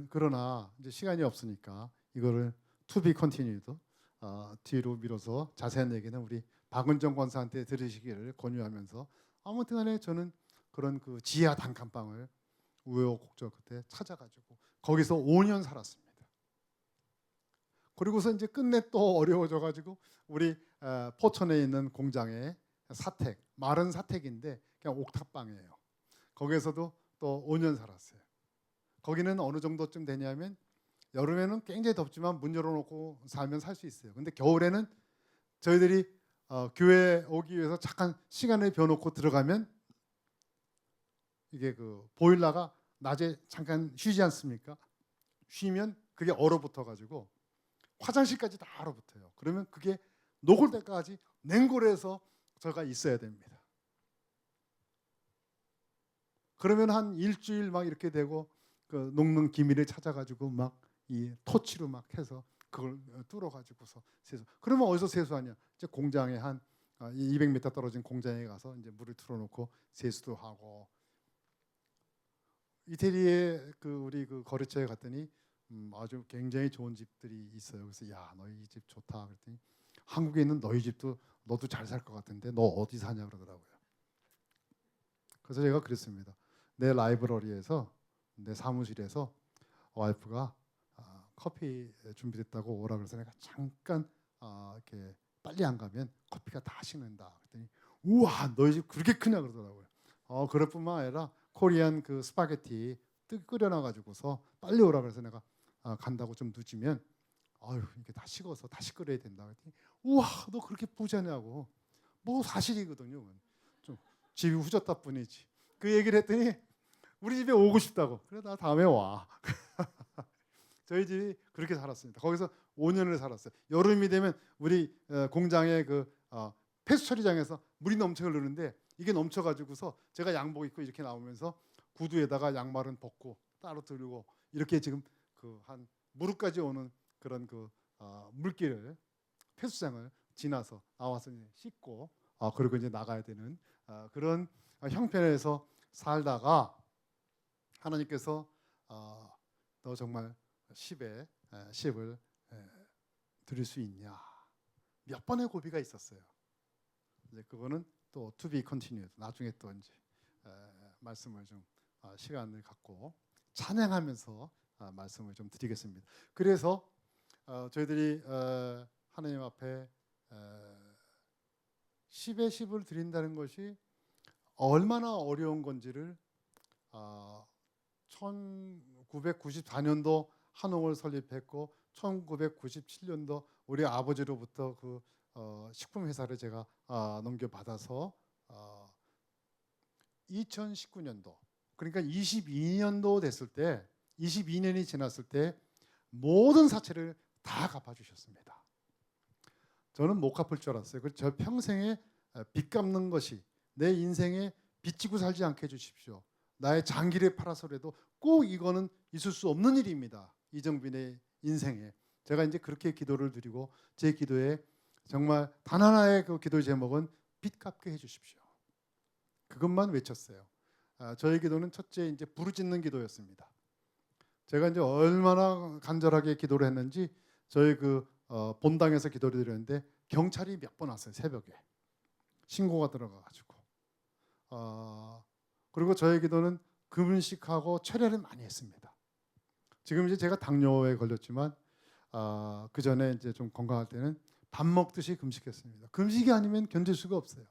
A: 그러나 이제 시간이 없으니까 이거를 to be continued 뒤로 미뤄서 자세한 얘기는 우리 박은정 권사한테 들으시기를 권유하면서, 아무튼간에 저는 그런 그 지하 단칸방을 우여곡절 끝에 찾아가지고 거기서 5년 살았습니다. 그리고서 이제 끝내 또 어려워져가지고 우리 포천에 있는 공장에 마른 사택인데 그냥 옥탑방이에요. 거기에서도 또 5년 살았어요. 거기는 어느 정도쯤 되냐면 여름에는 굉장히 덥지만 문 열어놓고 살면 살 수 있어요. 근데 겨울에는 저희들이 교회 오기 위해서 잠깐 시간을 비워놓고 들어가면 이게 그 보일러가 낮에 잠깐 쉬지 않습니까? 쉬면 그게 얼어붙어가지고 화장실까지 다 얼어붙어요. 그러면 그게 녹을 때까지 냉골에서 저가 있어야 됩니다. 그러면 한 일주일 막 이렇게 되고 그 녹는 기미를 찾아가지고 막 이 토치로 막 해서 그걸 뚫어가지고서 세수. 그러면 어디서 세수하냐? 이제 공장에 한 200m 떨어진 공장에 가서 이제 물을 틀어놓고 세수도 하고. 이태리에 그 우리 그 거래처에 갔더니 아주 굉장히 좋은 집들이 있어요. 그래서 야, 너희 이 집 좋다 그랬더니 한국에 있는 너희 집도 너도 잘 살 것 같은데 너 어디 사냐 그러더라고요. 그래서 제가 그랬습니다. 내 라이브러리에서, 내 사무실에서 와이프가 커피 준비됐다고 오라 그래서 내가 잠깐 이렇게 빨리 안 가면 커피가 다 식는다 그랬더니 우와, 너희 집 그렇게 크냐 그러더라고요. 그럴 뿐만 아니라 코리안 그 스파게티 끓여놔가지고서 빨리 오라 그래서 내가 간다고 좀 늦으면 이게 다 식어서 다시 끓여야 된다 그랬더니 우와, 너 그렇게 부자냐고. 뭐 사실이거든요. 좀 집이 후졌다 뿐이지. 그 얘기를 했더니 우리 집에 오고 싶다고. 그래, 나 다음에 와. 저희 집이 그렇게 살았습니다. 거기서 5년을 살았어요. 여름이 되면 우리 공장의 그 폐수 처리장에서 물이 넘쳐 흐르는데 이게 넘쳐가지고서 제가 양복 입고 이렇게 나오면서 구두에다가 양말은 벗고 따로 들고 이렇게 지금 그 한 무릎까지 오는 그런 그 물길을, 폐수장을 지나서 나와서 이제 씻고 그리고 이제 나가야 되는 그런 형편에서 살다가 하나님께서 너 정말 10에 10을 드릴 수 있냐, 몇 번의 고비가 있었어요. 이제 그거는 또 to be continued. 나중에 또 이제 말씀을 좀 시간을 갖고 찬양하면서 말씀을 좀 드리겠습니다. 그래서 저희들이 하나님 앞에 10의 10을 드린다는 것이 얼마나 어려운 건지를 1994년도 한옥을 설립했고 1997년도 우리 아버지로부터 그 식품 회사를 제가 넘겨받아서 2019년도, 그러니까 22년도 됐을 때, 22년이 지났을 때 모든 사채를 다 갚아주셨습니다. 저는 못 갚을 줄 알았어요. 그래서 저 평생에 빚 갚는 것이 내 인생에 빚지고 살지 않게 해주십시오. 나의 장기를 팔아서라도 꼭 이거는 있을 수 없는 일입니다. 이정빈의 인생에. 제가 이제 그렇게 기도를 드리고 제 기도에 정말 단 하나의 그 기도 제목은 빚 갚게 해주십시오. 그것만 외쳤어요. 저의 기도는 첫째 이제 부르짖는 기도였습니다. 제가 이제 얼마나 간절하게 기도를 했는지 저희 그 본당에서 기도를 드렸는데 경찰이 몇 번 왔어요. 새벽에 신고가 들어가가지고. 그리고 저의 기도는 금식하고 철야를 많이 했습니다. 지금 이제 제가 당뇨에 걸렸지만 그 전에 이제 좀 건강할 때는 밥 먹듯이 금식했습니다. 금식이 아니면 견딜 수가 없어요.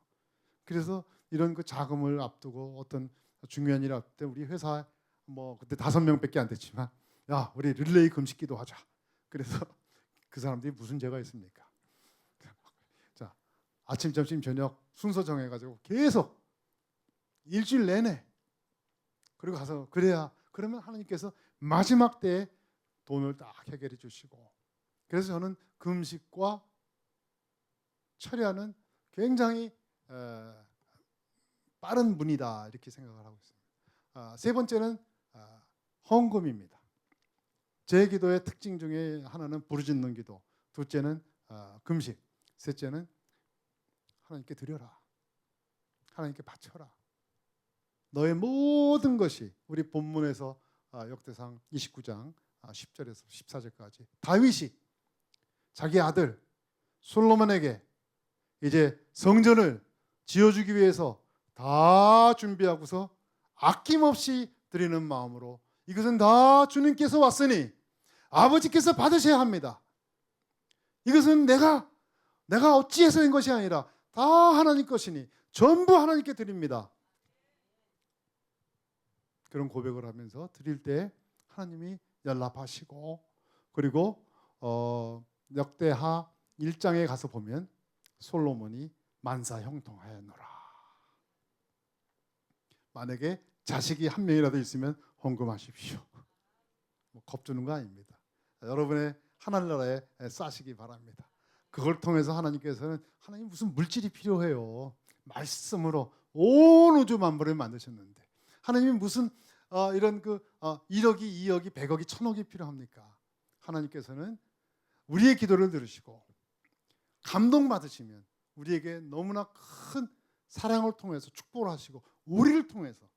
A: 그래서 이런 그 자금을 앞두고 어떤 중요한 일 앞두고 우리 회사 뭐 그때 5명밖에 안 됐지만 야 우리 릴레이 금식기도 하자. 그래서 그 사람들이 무슨 죄가 있습니까? 자 아침 점심 저녁 순서 정해가지고 계속 일주일 내내 그리고 가서 그래야 그러면 하나님께서 마지막 때에 돈을 딱 해결해 주시고 그래서 저는 금식과 철야는 굉장히 빠른 문이다 이렇게 생각을 하고 있습니다. 세 번째는 헌금입니다. 제 기도의 특징 중에 하나는 부르짖는 기도, 둘째는 금식, 셋째는 하나님께 드려라, 하나님께 바쳐라. 너의 모든 것이 우리 본문에서 역대상 29장 10절에서 14절까지 다윗이 자기 아들 솔로몬에게 이제 성전을 지어주기 위해서 다 준비하고서 아낌없이 드리는 마음으로 이것은 다 주님께서 왔으니 아버지께서 받으셔야 합니다. 이것은 내가 어찌해서 된 것이 아니라 다 하나님 것이니 전부 하나님께 드립니다. 그런 고백을 하면서 드릴 때 하나님이 연락하시고 그리고 역대하 1장에 가서 보면 솔로몬이 만사형통하였노라. 만약에 자식이 한 명이라도 있으면 헌금하십시오. 뭐 겁주는 거 아닙니다. 여러분의 하늘나라에 싸시기 바랍니다. 그걸 통해서 하나님께서는 하나님 무슨 물질이 필요해요. 말씀으로 온 우주 만물을 만드셨는데 하나님이 무슨 이런 그 1억이 2억이 100억이 1000억이 필요합니까? 하나님께서는 우리의 기도를 들으시고 감동받으시면 우리에게 너무나 큰 사랑을 통해서 축복을 하시고 우리를 통해서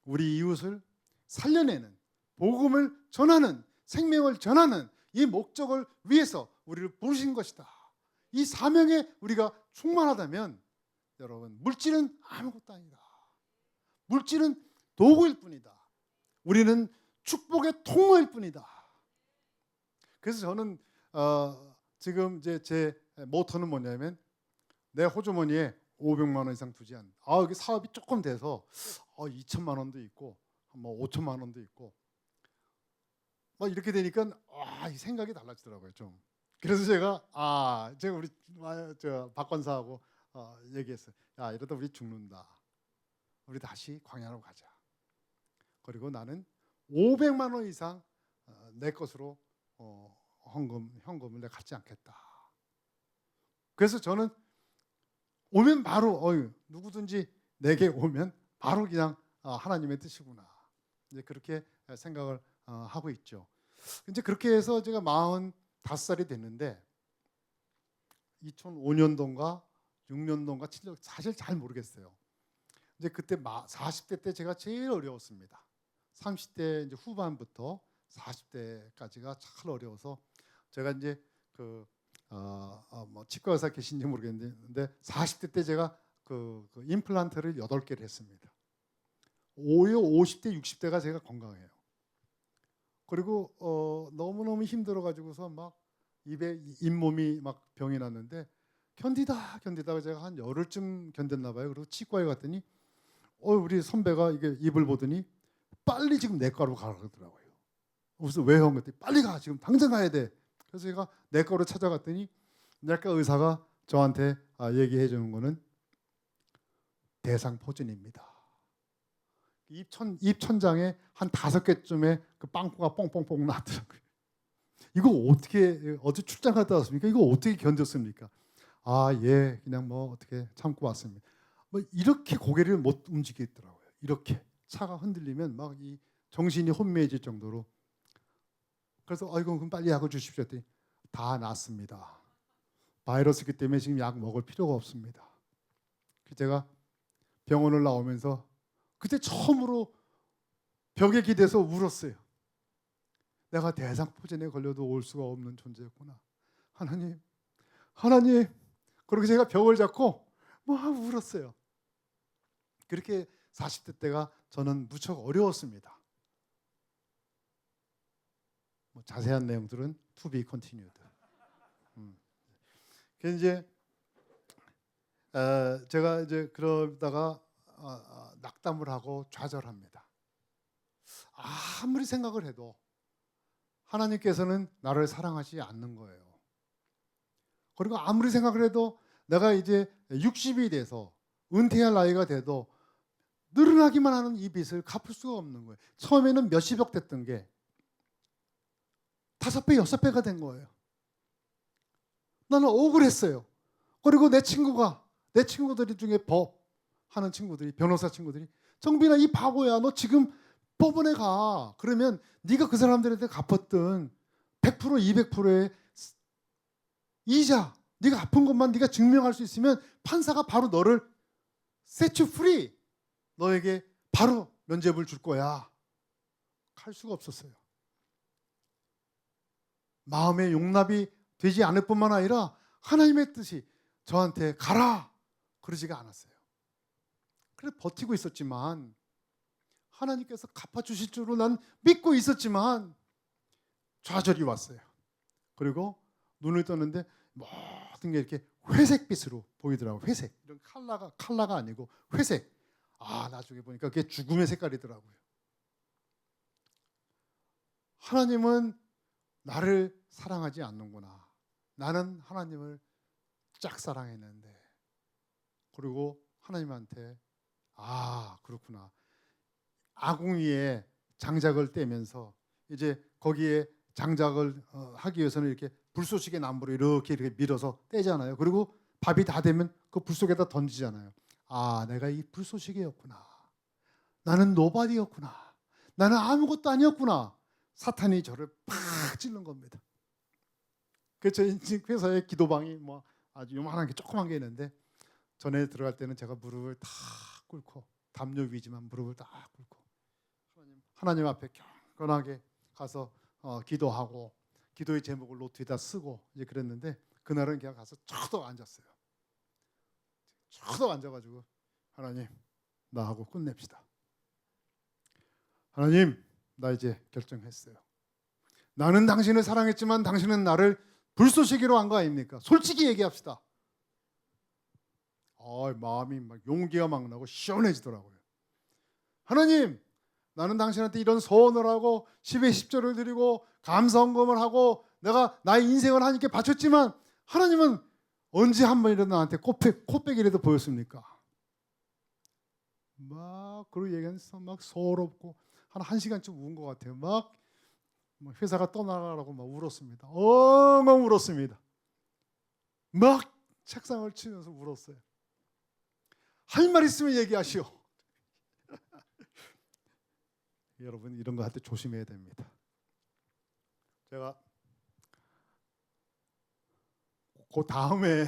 A: 우리 이웃을 살려내는 복음을 전하는 생명을 전하는 이 목적을 위해서 우리를 부르신 것이다. 이 사명에 우리가 충만하다면 여러분 물질은 아무것도 아니다. 물질은 도구일 뿐이다. 우리는 축복의 통로일 뿐이다. 그래서 저는 지금 이제 제 모토는 뭐냐면 내 호주머니에 500만 원 이상 두지 않는다. 여기 사업이 조금 돼서 2천만 원도 있고 뭐 5천만 원도 있고 막 이렇게 되니까 이 생각이 달라지더라고요 좀. 그래서 제가 우리 박 권사하고 얘기했어요. 야 이러다 우리 죽는다. 우리 다시 광야로 가자. 그리고 나는 500만 원 이상 내 것으로 현금을 내가 갖지 않겠다. 그래서 저는 오면 바로 누구든지 내게 오면 바로 그냥 하나님의 뜻이구나. 이제 그렇게 생각을 하고 있죠. 이제 그렇게 해서 제가 45살이 됐는데 2005년도인가 6년도인가 7년 사실 잘 모르겠어요. 이제 그때 40대 때 제가 제일 어려웠습니다. 30대 이제 후반부터 40대까지가 참 어려워서 제가 이제 뭐 치과 의사 계신지 모르겠는데 40대 때 제가 그 임플란트를 8개를 했습니다. 오히려 50대, 60대가 제가 건강해요. 그리고 너무너무 힘들어 가지고서 막 입에 잇몸이 막 병이 났는데 견디다가 제가 한 열흘쯤 견뎠나 봐요. 그리고 치과에 갔더니 우리 선배가 이게 입을 보더니 빨리 지금 내과로 가라 그러더라고요. 그래서 왜요? 그랬더니 빨리 가. 지금 당장 가야 돼. 그래서 제가 내과로 찾아갔더니 내과 의사가 저한테 얘기해 주는 거는 대상포진입니다. 입천장에 한 5개쯤에 그 빵꾸가 뽕뽕뽕 나더라고요. 이거 어디 출장 갔다 왔습니까? 이거 어떻게 견뎠습니까? 예, 그냥 뭐 어떻게 참고 왔습니다. 뭐 이렇게 고개를 못 움직이겠더라고요. 이렇게 차가 흔들리면 막 이 정신이 혼미해질 정도로. 그래서 아이고 그럼 빨리 약을 주십시오 했더니 다 낫습니다. 바이러스이기 때문에 지금 약 먹을 필요가 없습니다. 제가 병원을 나오면서 그때 처음으로 벽에 기대서 울었어요. 내가 대상포진에 걸려도 올 수가 없는 존재였구나. 하나님. 그렇게 제가 벽을 잡고 막 울었어요. 그렇게 40대 때가 저는 무척 어려웠습니다. 뭐 자세한 내용들은 to be continued. 그래서 이제 제가 이제 그러다가 낙담을 하고 좌절합니다. 아무리 생각을 해도 하나님께서는 나를 사랑하지 않는 거예요. 그리고 아무리 생각을 해도 내가 이제 60이 돼서 은퇴할 나이가 돼도 늘어나기만 하는 이 빚을 갚을 수가 없는 거예요. 처음에는 몇십억 됐던 게 5배, 6배가 된 거예요. 나는 억울했어요. 그리고 내 친구들 중에 법 하는 친구들이, 변호사 친구들이 정빈아 이 바보야 너 지금 법원에 가. 그러면 네가 그 사람들한테 갚았던 100%, 200%의 이자 네가 갚은 것만 네가 증명할 수 있으면 판사가 바로 너를 set you free. 너에게 바로 면죄부를 줄 거야. 할 수가 없었어요. 마음의 용납이 되지 않을 뿐만 아니라 하나님의 뜻이 저한테 가라 그러지가 않았어요. 그래서 버티고 있었지만 하나님께서 갚아주실 줄로 난 믿고 있었지만 좌절이 왔어요. 그리고 눈을 떴는데 모든 게 이렇게 회색빛으로 보이더라고요. 회색. 이런 칼라가 아니고 회색. 나중에 보니까 그게 죽음의 색깔이더라고요. 하나님은 나를 사랑하지 않는구나. 나는 하나님을 짝사랑했는데. 그리고 하나님한테 그렇구나. 아궁이에 장작을 떼면서 이제 거기에 장작을 하기 위해서는 이렇게 불쏘시개 나무로 이렇게 밀어서 떼잖아요. 그리고 밥이 다 되면 그 불 속에다 던지잖아요. 내가 이 불쏘시개였구나. 나는 노바디였구나. 나는 아무것도 아니었구나. 사탄이 저를 팍 찌른 겁니다. 그래서 저희 회사에 기도방이 뭐 아주 요만한 게 조그만 게 있는데 전에 들어갈 때는 제가 무릎을 다 꿇고 담요 위지만 무릎을 다 꿇고 하나님 앞에 경건하게 가서 기도하고 기도의 제목을 노트에다 쓰고 이제 그랬는데 그날은 그냥 가서 초덕 앉았어요. 초덕 앉아가지고 하나님 나하고 끝냅시다. 하나님 나 이제 결정했어요. 나는 당신을 사랑했지만 당신은 나를 불쏘시개로 한 거 아닙니까? 솔직히 얘기합시다. 마음이 막 용기가 막 나고 시원해지더라고요. 하나님 나는 당신한테 이런 소원을 하고 10의 10조를 드리고 감사헌금을 하고 내가 나의 인생을 하나님께 바쳤지만 하나님은 언제 한 번이라도 나한테 코빼기라도 보였습니까? 막 그러고 얘기하면서 막 서럽고 한 1시간쯤 운 것 같아요. 막 회사가 떠나가라고 막 울었습니다. 엉엉 울었습니다. 막 책상을 치면서 울었어요. 할 말 있으면 얘기하시오. 여러분 이런 거 할 때 조심해야 됩니다. 제가 그 다음에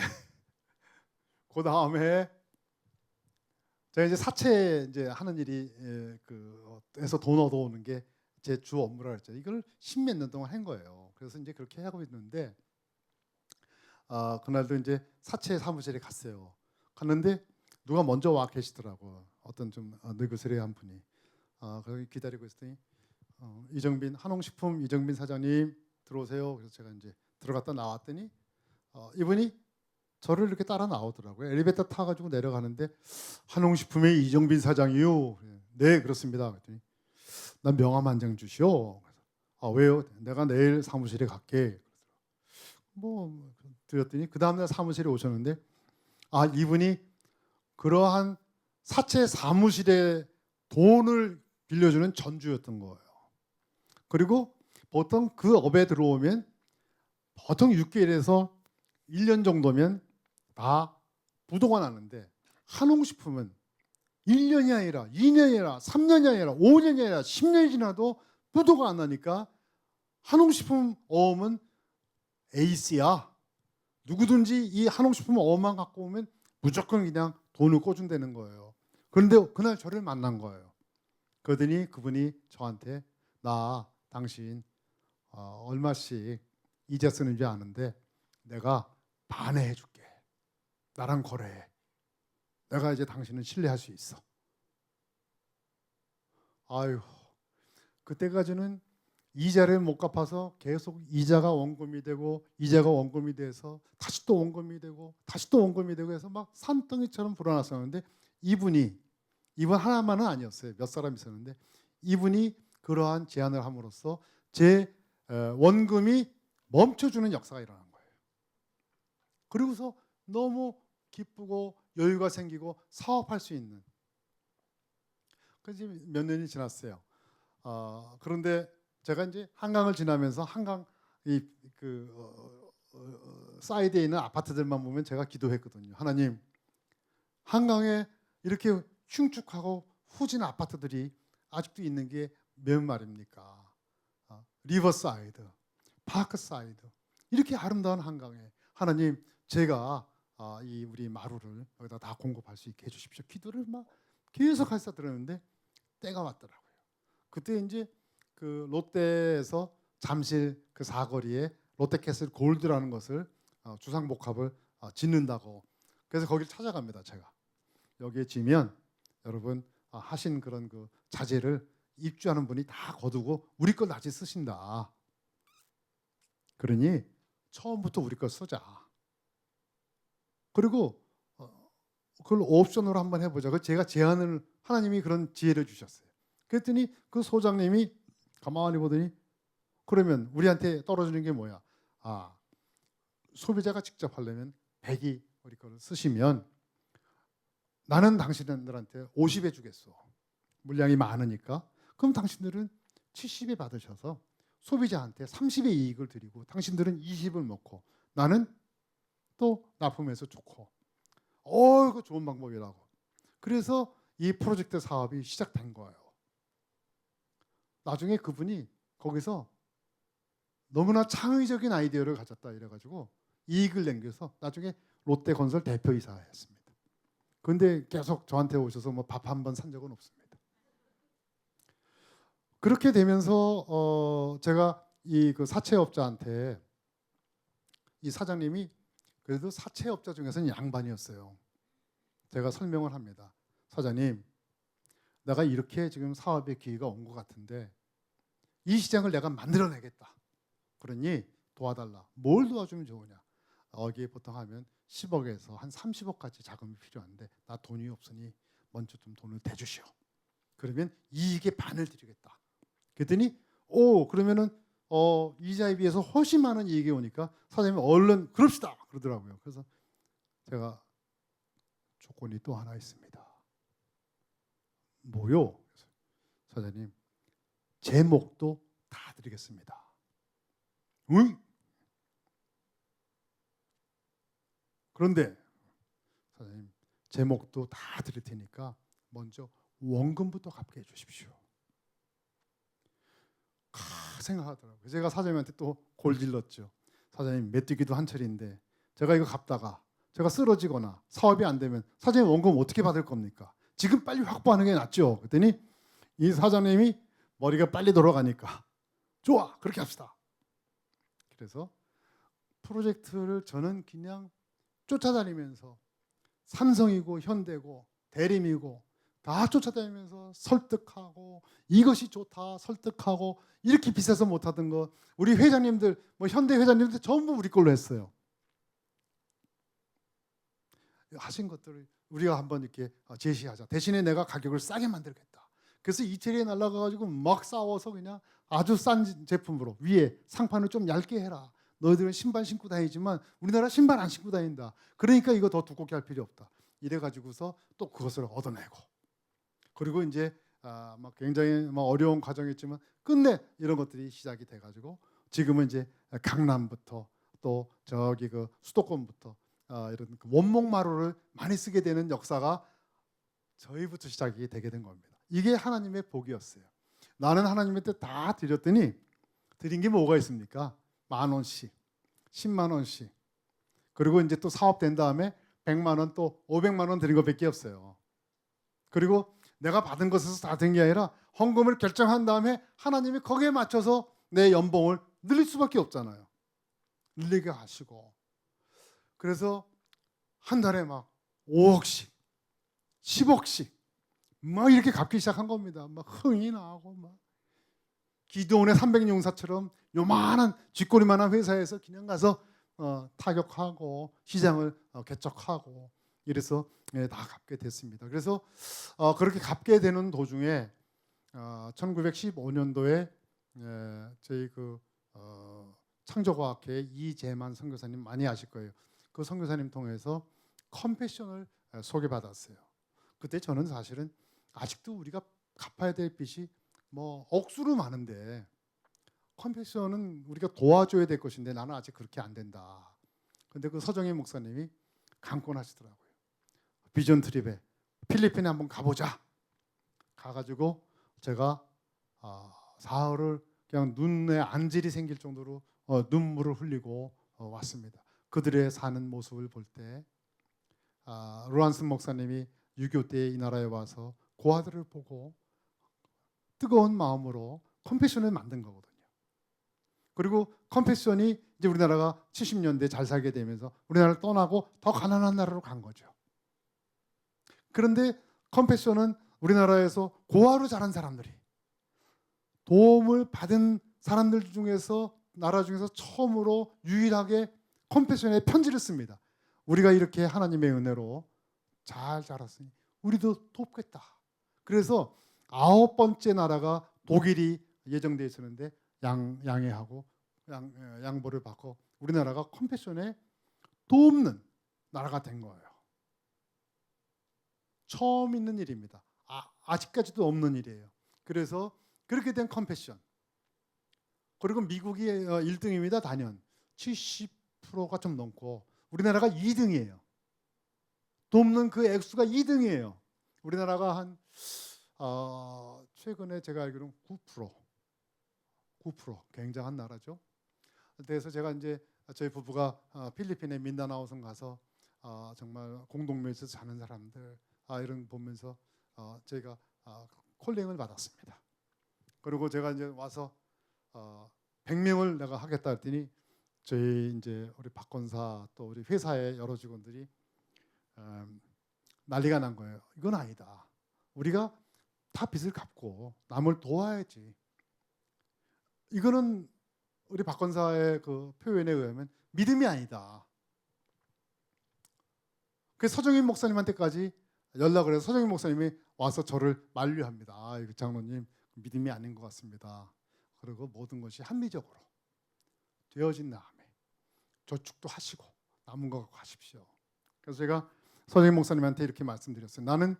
A: 제가 이제 사채 이제 하는 일이 에서 돈 얻어오는 게 제 주 업무라 했죠. 이걸 십몇 년 동안 한 거예요. 그래서 이제 그렇게 하고 있는데 그날도 이제 사채 사무실에 갔어요. 갔는데 누가 먼저 와 계시더라고. 어떤 좀 늙으스레한 분이. 거기 기다리고 있더니 이정빈 한홍식품 이정빈 사장님 들어오세요. 그래서 제가 이제 들어갔다 나왔더니 이분이 저를 이렇게 따라 나오더라고요. 엘리베이터 타가지고 내려가는데 한홍식품의 이정빈 사장이요. 네 그렇습니다. 그랬더니 난 명함 한 장 주시오. 왜요? 내가 내일 사무실에 갈게. 뭐 드렸더니 그 다음날 사무실에 오셨는데 이분이 그러한 사채 사무실에 돈을 빌려주는 전주였던 거예요. 그리고 보통 그 업에 들어오면 보통 6개월에서 1년 정도면 다 부도가 나는데 한홍식품은 1년이 아니라 2년이 아니라 3년이 아니라 5년이 아니라 10년이 지나도 부도가 안 나니까 한홍식품 어음은 에이스야. 누구든지 이 한홍식품 어음만 갖고 오면 무조건 그냥 돈을 꿔준다는 거예요. 그런데 그날 저를 만난 거예요. 그러더니 그분이 저한테 나 당신 얼마씩 이자 쓰는지 아는데 내가 반에 해줄게. 나랑 거래해. 내가 이제 당신은 신뢰할 수 있어. 아유, 그때까지는 이자를 못 갚아서 계속 이자가 원금이 되고 이자가 원금이 돼서 다시 또 원금이 되고 다시 또 원금이 되고 해서 막 산더미처럼 불어났었는데 이분 하나만은 아니었어요. 몇 사람 있었는데 이분이 그러한 제안을 함으로써 제 원금이 멈춰주는 역사가 일어난 거예요. 그리고서 너무 기쁘고 여유가 생기고 사업할 수 있는. 그래서 몇 년이 지났어요. 그런데 제가 이제 한강을 지나면서 한강 사이드에 있는 아파트들만 보면 제가 기도했거든요. 하나님, 한강에 이렇게 흉측하고 후진 아파트들이 아직도 있는 게 몇 말입니까? 리버사이드, 파크사이드 이렇게 아름다운 한강에 하나님 제가 이 우리 마루를 여기다 다 공급할 수 있게 해주십시오. 기도를 막 계속 하시다 들었는데 때가 왔더라고요. 그때 이제 그 롯데에서 잠실 그 사거리에 롯데캐슬 골드라는 것을 주상복합을 짓는다고. 그래서 거길 찾아갑니다. 제가 여기에 지면 여러분 하신 그런 그 자재를 입주하는 분이 다 거두고 우리 걸 다시 쓰신다. 그러니 처음부터 우리 걸 쓰자. 그리고 그걸 옵션으로 한번 해보자. 그 제가 제안을 하나님이 그런 지혜를 주셨어요. 그랬더니 그 소장님이 가만히 보더니 그러면 우리한테 떨어지는 게 뭐야? 소비자가 직접 하려면 100이 우리 거를 쓰시면 나는 당신들한테 50에 주겠어. 물량이 많으니까. 그럼 당신들은 70에 받으셔서 소비자한테 30의 이익을 드리고 당신들은 20을 먹고 나는 또 납품해서 좋고. 이거 좋은 방법이라고. 그래서 이 프로젝트 사업이 시작된 거예요. 나중에 그분이 거기서 너무나 창의적인 아이디어를 가졌다 이래가지고 이익을 남겨서 나중에 롯데건설 대표이사였습니다. 그런데 계속 저한테 오셔서 뭐 밥 한 번 산 적은 없습니다. 그렇게 되면서 제가 이 그 사채업자한테 이 사장님이 그래도 사채업자 중에서는 양반이었어요. 제가 설명을 합니다. 사장님, 내가 이렇게 지금 사업의 기회가 온 것 같은데 이 시장을 내가 만들어내겠다. 그러니 도와달라. 뭘 도와주면 좋으냐? 여기에 보통 하면 10억에서 한 30억까지 자금이 필요한데 나 돈이 없으니 먼저 좀 돈을 대주시오. 그러면 이익의 반을 드리겠다. 그랬더니 그러면은 이자에 비해서 훨씬 많은 이익이 오니까 사장님이 얼른 그럽시다 그러더라고요. 그래서 제가 조건이 또 하나 있습니다. 뭐요? 사장님, 제목도 다 드리겠습니다. 응? 그런데 사장님, 제목도 다 드릴 테니까 먼저 원금부터 갚게 해주십시오. 생각하더라고요. 제가 사장님한테 또 골질렀죠. 사장님, 메뚜기도 한철인데 제가 이거 갚다가 제가 쓰러지거나 사업이 안 되면 사장님 원금 어떻게 받을 겁니까? 지금 빨리 확보하는 게 낫죠. 그랬더니 이 사장님이 머리가 빨리 돌아가니까 좋아, 그렇게 합시다. 그래서 프로젝트를 저는 그냥 쫓아다니면서 삼성이고 현대고 대림이고 다 쫓아다니면서 설득하고 이것이 좋다 설득하고 이렇게 비싸서 못하던 거 우리 회장님들 뭐 현대 회장님들 전부 우리 걸로 했어요. 하신 것들을 우리가 한번 이렇게 제시하자. 대신에 내가 가격을 싸게 만들겠다. 그래서 이태리에 날아가가지고 막 싸워서 그냥 아주 싼 제품으로 위에 상판을 좀 얇게 해라. 너희들은 신발 신고 다니지만 우리나라 신발 안 신고 다닌다. 그러니까 이거 더 두껍게 할 필요 없다. 이래가지고서 또 그것을 얻어내고 그리고 이제 막 굉장히 막 어려운 과정이었지만 끝내 이런 것들이 시작이 돼가지고 지금은 이제 강남부터 또 저기 그 수도권부터 이런 원목마루를 많이 쓰게 되는 역사가 저희부터 시작이 되게 된 겁니다. 이게 하나님의 복이었어요. 나는 하나님한테 다 드렸더니 드린 게 뭐가 있습니까? 10,000원씩, 10만 원씩. 그리고 이제 또 사업 된 다음에 100만 원 또 500만 원 드린 것밖에 없어요. 그리고 내가 받은 것에서 다 된 게 아니라 헌금을 결정한 다음에 하나님이 거기에 맞춰서 내 연봉을 늘릴 수밖에 없잖아요. 늘리게 하시고. 그래서 한 달에 막 5억씩, 10억씩 막 이렇게 갚기 시작한 겁니다. 막 흥이 나고 막 기도원의 300용사처럼 요만한 쥐꼬리만한 회사에서 그냥 가서 타격하고 시장을 개척하고 이래서 다 갚게 됐습니다. 그래서 그렇게 갚게 되는 도중에 1915년도에 저희 그 창조과학회 이재만 선교사님 많이 아실 거예요. 그 선교사님 통해서 컴패션을 소개받았어요. 그때 저는 사실은 아직도 우리가 갚아야 될 빚이 뭐 억수로 많은데 컴패션은 우리가 도와줘야 될 것인데 나는 아직 그렇게 안 된다. 근데 그 서정희 목사님이 강권하시더라고요. 비전 트립에 필리핀에 한번 가보자. 가가지고 제가 사흘을 그냥 눈에 안질이 생길 정도로 눈물을 흘리고 왔습니다. 그들의 사는 모습을 볼 때 로란슨 목사님이 6.25 때 이 나라에 와서 고아들을 보고 뜨거운 마음으로 컴패션을 만든 거거든요. 그리고 컴패션이 이제 우리나라가 70년대 잘 살게 되면서 우리나라를 떠나고 더 가난한 나라로 간 거죠. 그런데 컴패션은 우리나라에서 고아로 자란 사람들이 도움을 받은 사람들 중에서 나라 중에서 처음으로 유일하게 컴패션의 편지를 씁니다. 우리가 이렇게 하나님의 은혜로 잘 자랐으니 우리도 돕겠다. 그래서 9번째 나라가 독일이 예정되어 있었는데 양해하고 양보를 받고 우리나라가 컴패션에 돕는 나라가 된 거예요. 처음 있는 일입니다. 아직까지도 없는 일이에요. 그래서 그렇게 된 컴패션. 그리고 미국이 1등입니다. 단연 70%가 좀 넘고 우리나라가 2등이에요. 돕는 그 액수가 2등이에요. 우리나라가 한 최근에 제가 알기로는 9% 굉장한 나라죠. 그래서 제가 이제 저희 부부가 필리핀에 민다나오성 가서 정말 공동묘지에서 사는 사람들 이런 보면서 저희가 콜링을 받았습니다. 그리고 제가 이제 와서 100명을 내가 하겠다 했더니 저희 이제 우리 박건사 또 우리 회사의 여러 직원들이 난리가 난 거예요. 이건 아니다. 우리가 다 빚을 갚고 남을 도와야지. 이거는 우리 박건사의 그 표현에 의하면 믿음이 아니다. 그래서 서정인 목사님한테까지 연락을 해서 서정인 목사님이 와서 저를 만류합니다. 이거 장로님 믿음이 아닌 것 같습니다. 그리고 모든 것이 합리적으로 되어진 다음에 저축도 하시고 남은 거 갖고 하십시오. 그래서 제가 서정인 목사님한테 이렇게 말씀드렸어요. 나는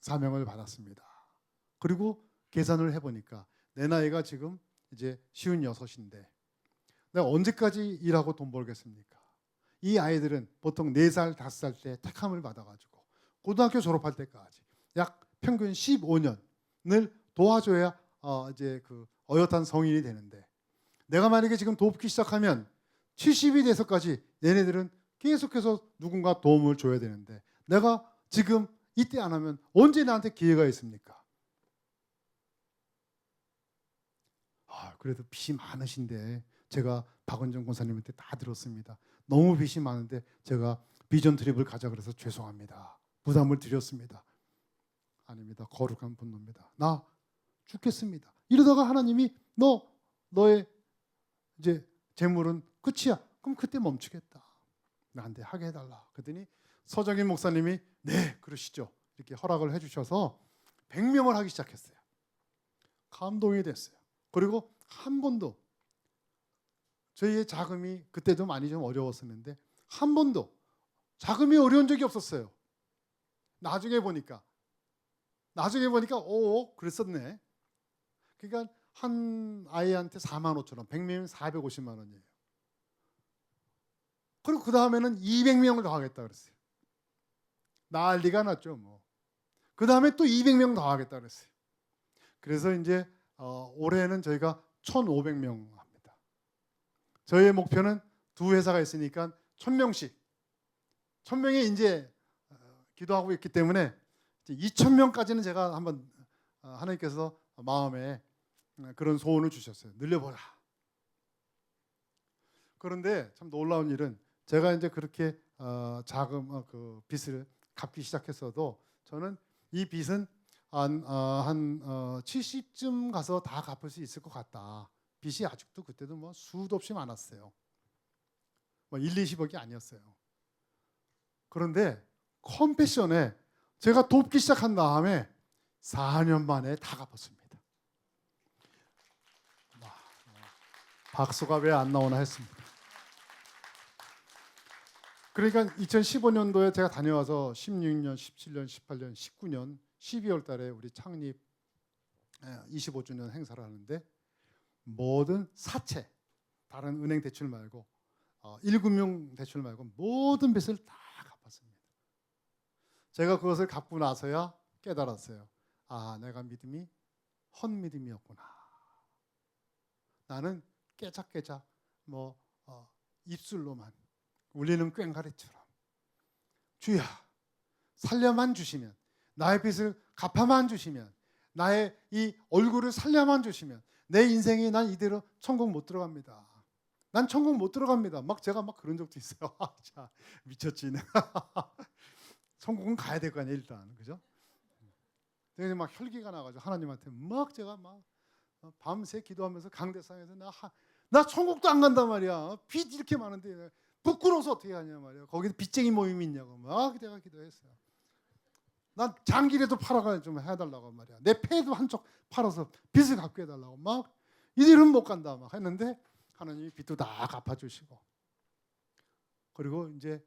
A: 사명을 받았습니다. 그리고 계산을 해보니까 내 나이가 지금 이제 56인데 내가 언제까지 일하고 돈 벌겠습니까? 이 아이들은 보통 4살, 5살 때 택함을 받아가지고 고등학교 졸업할 때까지 약 평균 15년을 도와줘야 이제 그 어엿한 성인이 되는데 내가 만약에 지금 돕기 시작하면 70이 돼서까지 얘네들은 계속해서 누군가 도움을 줘야 되는데 내가 지금 이때 안 하면 언제 나한테 기회가 있습니까? 그래도 빚이 많으신데 제가 박은정 권사님한테 다 들었습니다. 너무 빚이 많은데 제가 비전 트립을 가자 그래서 죄송합니다. 부담을 드렸습니다. 아닙니다. 거룩한 분노입니다. 나 죽겠습니다. 이러다가 하나님이 너의 이제 재물은 끝이야. 그럼 그때 멈추겠다. 나한테 하게 해달라. 그랬더니 서정인 목사님이 네 그러시죠. 이렇게 허락을 해주셔서 100명을 하기 시작했어요. 감동이 됐어요. 그리고 한 번도 저희의 자금이 그때도 많이 좀 어려웠었는데 한 번도 자금이 어려운 적이 없었어요. 나중에 보니까 그랬었네. 그러니까 한 아이한테 4만 5천 원, 100명이면 450만 원이에요. 그리고 그 다음에는 200명을 더 하겠다 그랬어요. 난리가 났죠 뭐. 그 다음에 또 200명 더 하겠다 그랬어요. 그래서 이제 올해는 저희가 1,500명 합니다. 저희의 목표는 두 회사가 있으니까 1,000명씩 1,000명이 이제 기도하고 있기 때문에 2,000명까지는 제가 한번 하나님께서 마음에 그런 소원을 주셨어요. 늘려보라. 그런데 참 놀라운 일은 제가 이제 그렇게 자금 그 빚을 갚기 시작했어도 저는 이 빚은 한 70쯤 가서 다 갚을 수 있을 것 같다. 빚이 아직도 그때도 뭐 수도 없이 많았어요. 뭐 1, 20억이 아니었어요. 그런데 컴패션에 제가 돕기 시작한 다음에 4년 만에 다 갚았습니다. 박수가 왜 안 나오나 했습니다. 그러니까 2015년도에 제가 다녀와서 16년, 17년, 18년, 19년 12월 달에 우리 창립 25주년 행사를 하는데 모든 사채, 다른 은행 대출 말고 1금융 대출 말고 모든 빚을 다 갚았습니다. 제가 그것을 갚고 나서야 깨달았어요. 내가 믿음이 헛믿음이었구나. 나는 깨작깨작 입술로만 울리는 꽹과리처럼 주야 살려만 주시면, 나의 빚을 갚아만 주시면, 나의 이 얼굴을 살려만 주시면 내 인생이 난 이대로 천국 못 들어갑니다. 난 천국 못 들어갑니다. 제가 그런 적도 있어요. 자, 미쳤지. 천국은 가야 될 거 아니에요 일단, 그죠? 근데 혈기가 나가지고 하나님한테 제가 밤새 기도하면서 강대상에서 나 천국도 안 간단 말이야. 빚 이렇게 많은데 부끄러워서 어떻게 하냐 말이야. 거기 빚쟁이 모임이 있냐고 내가 기도했어요. 난 장기라도 팔아가 좀 해달라고 말이야. 내 패도 한쪽 팔아서 빚을 갚게 해달라고 이들은 못 간다 했는데 하나님이 빚도 다 갚아주시고, 그리고 이제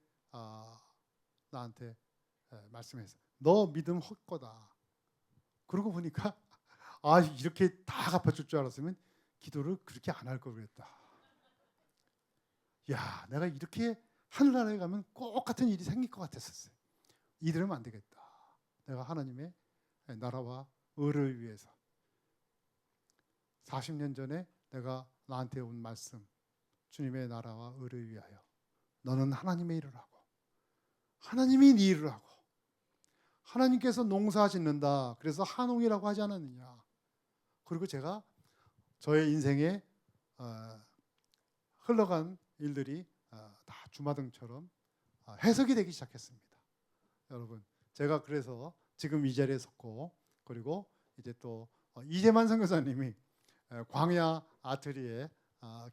A: 나한테 말씀했어요. 너 믿음 헛거다. 그러고 보니까 이렇게 다 갚아줄 줄 알았으면 기도를 그렇게 안 할 걸 그랬다. 야, 내가 이렇게 하늘나라에 가면 꼭 같은 일이 생길 것 같았었어요. 이대로는 안 되겠다. 내가 하나님의 나라와 의를 위해서 40년 전에 내가 나한테 온 말씀, 주님의 나라와 의를 위하여 너는 하나님의 일을 하고 하나님이 네 일을 하고, 하나님께서 농사 짓는다. 그래서 한옥이라고 하지 않았느냐. 그리고 제가 저의 인생에 흘러간 일들이 다 주마등처럼 해석이 되기 시작했습니다. 여러분, 제가 그래서 지금 이 자리에 섰고, 그리고 이제 또 이재만 선교사님이 광야 아트리에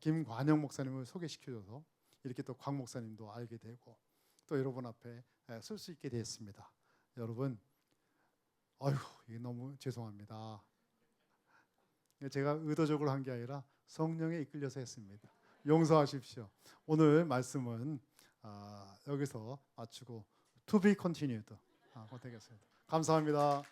A: 김관영 목사님을 소개시켜줘서 이렇게 또 광 목사님도 알게 되고 또 여러분 앞에 설 수 있게 됐습니다. 여러분, 이게 너무 죄송합니다. 제가 의도적으로 한 게 아니라 성령에 이끌려서 했습니다. 용서하십시오. 오늘 말씀은 여기서 마치고 To be continued 되겠습니다. 감사합니다.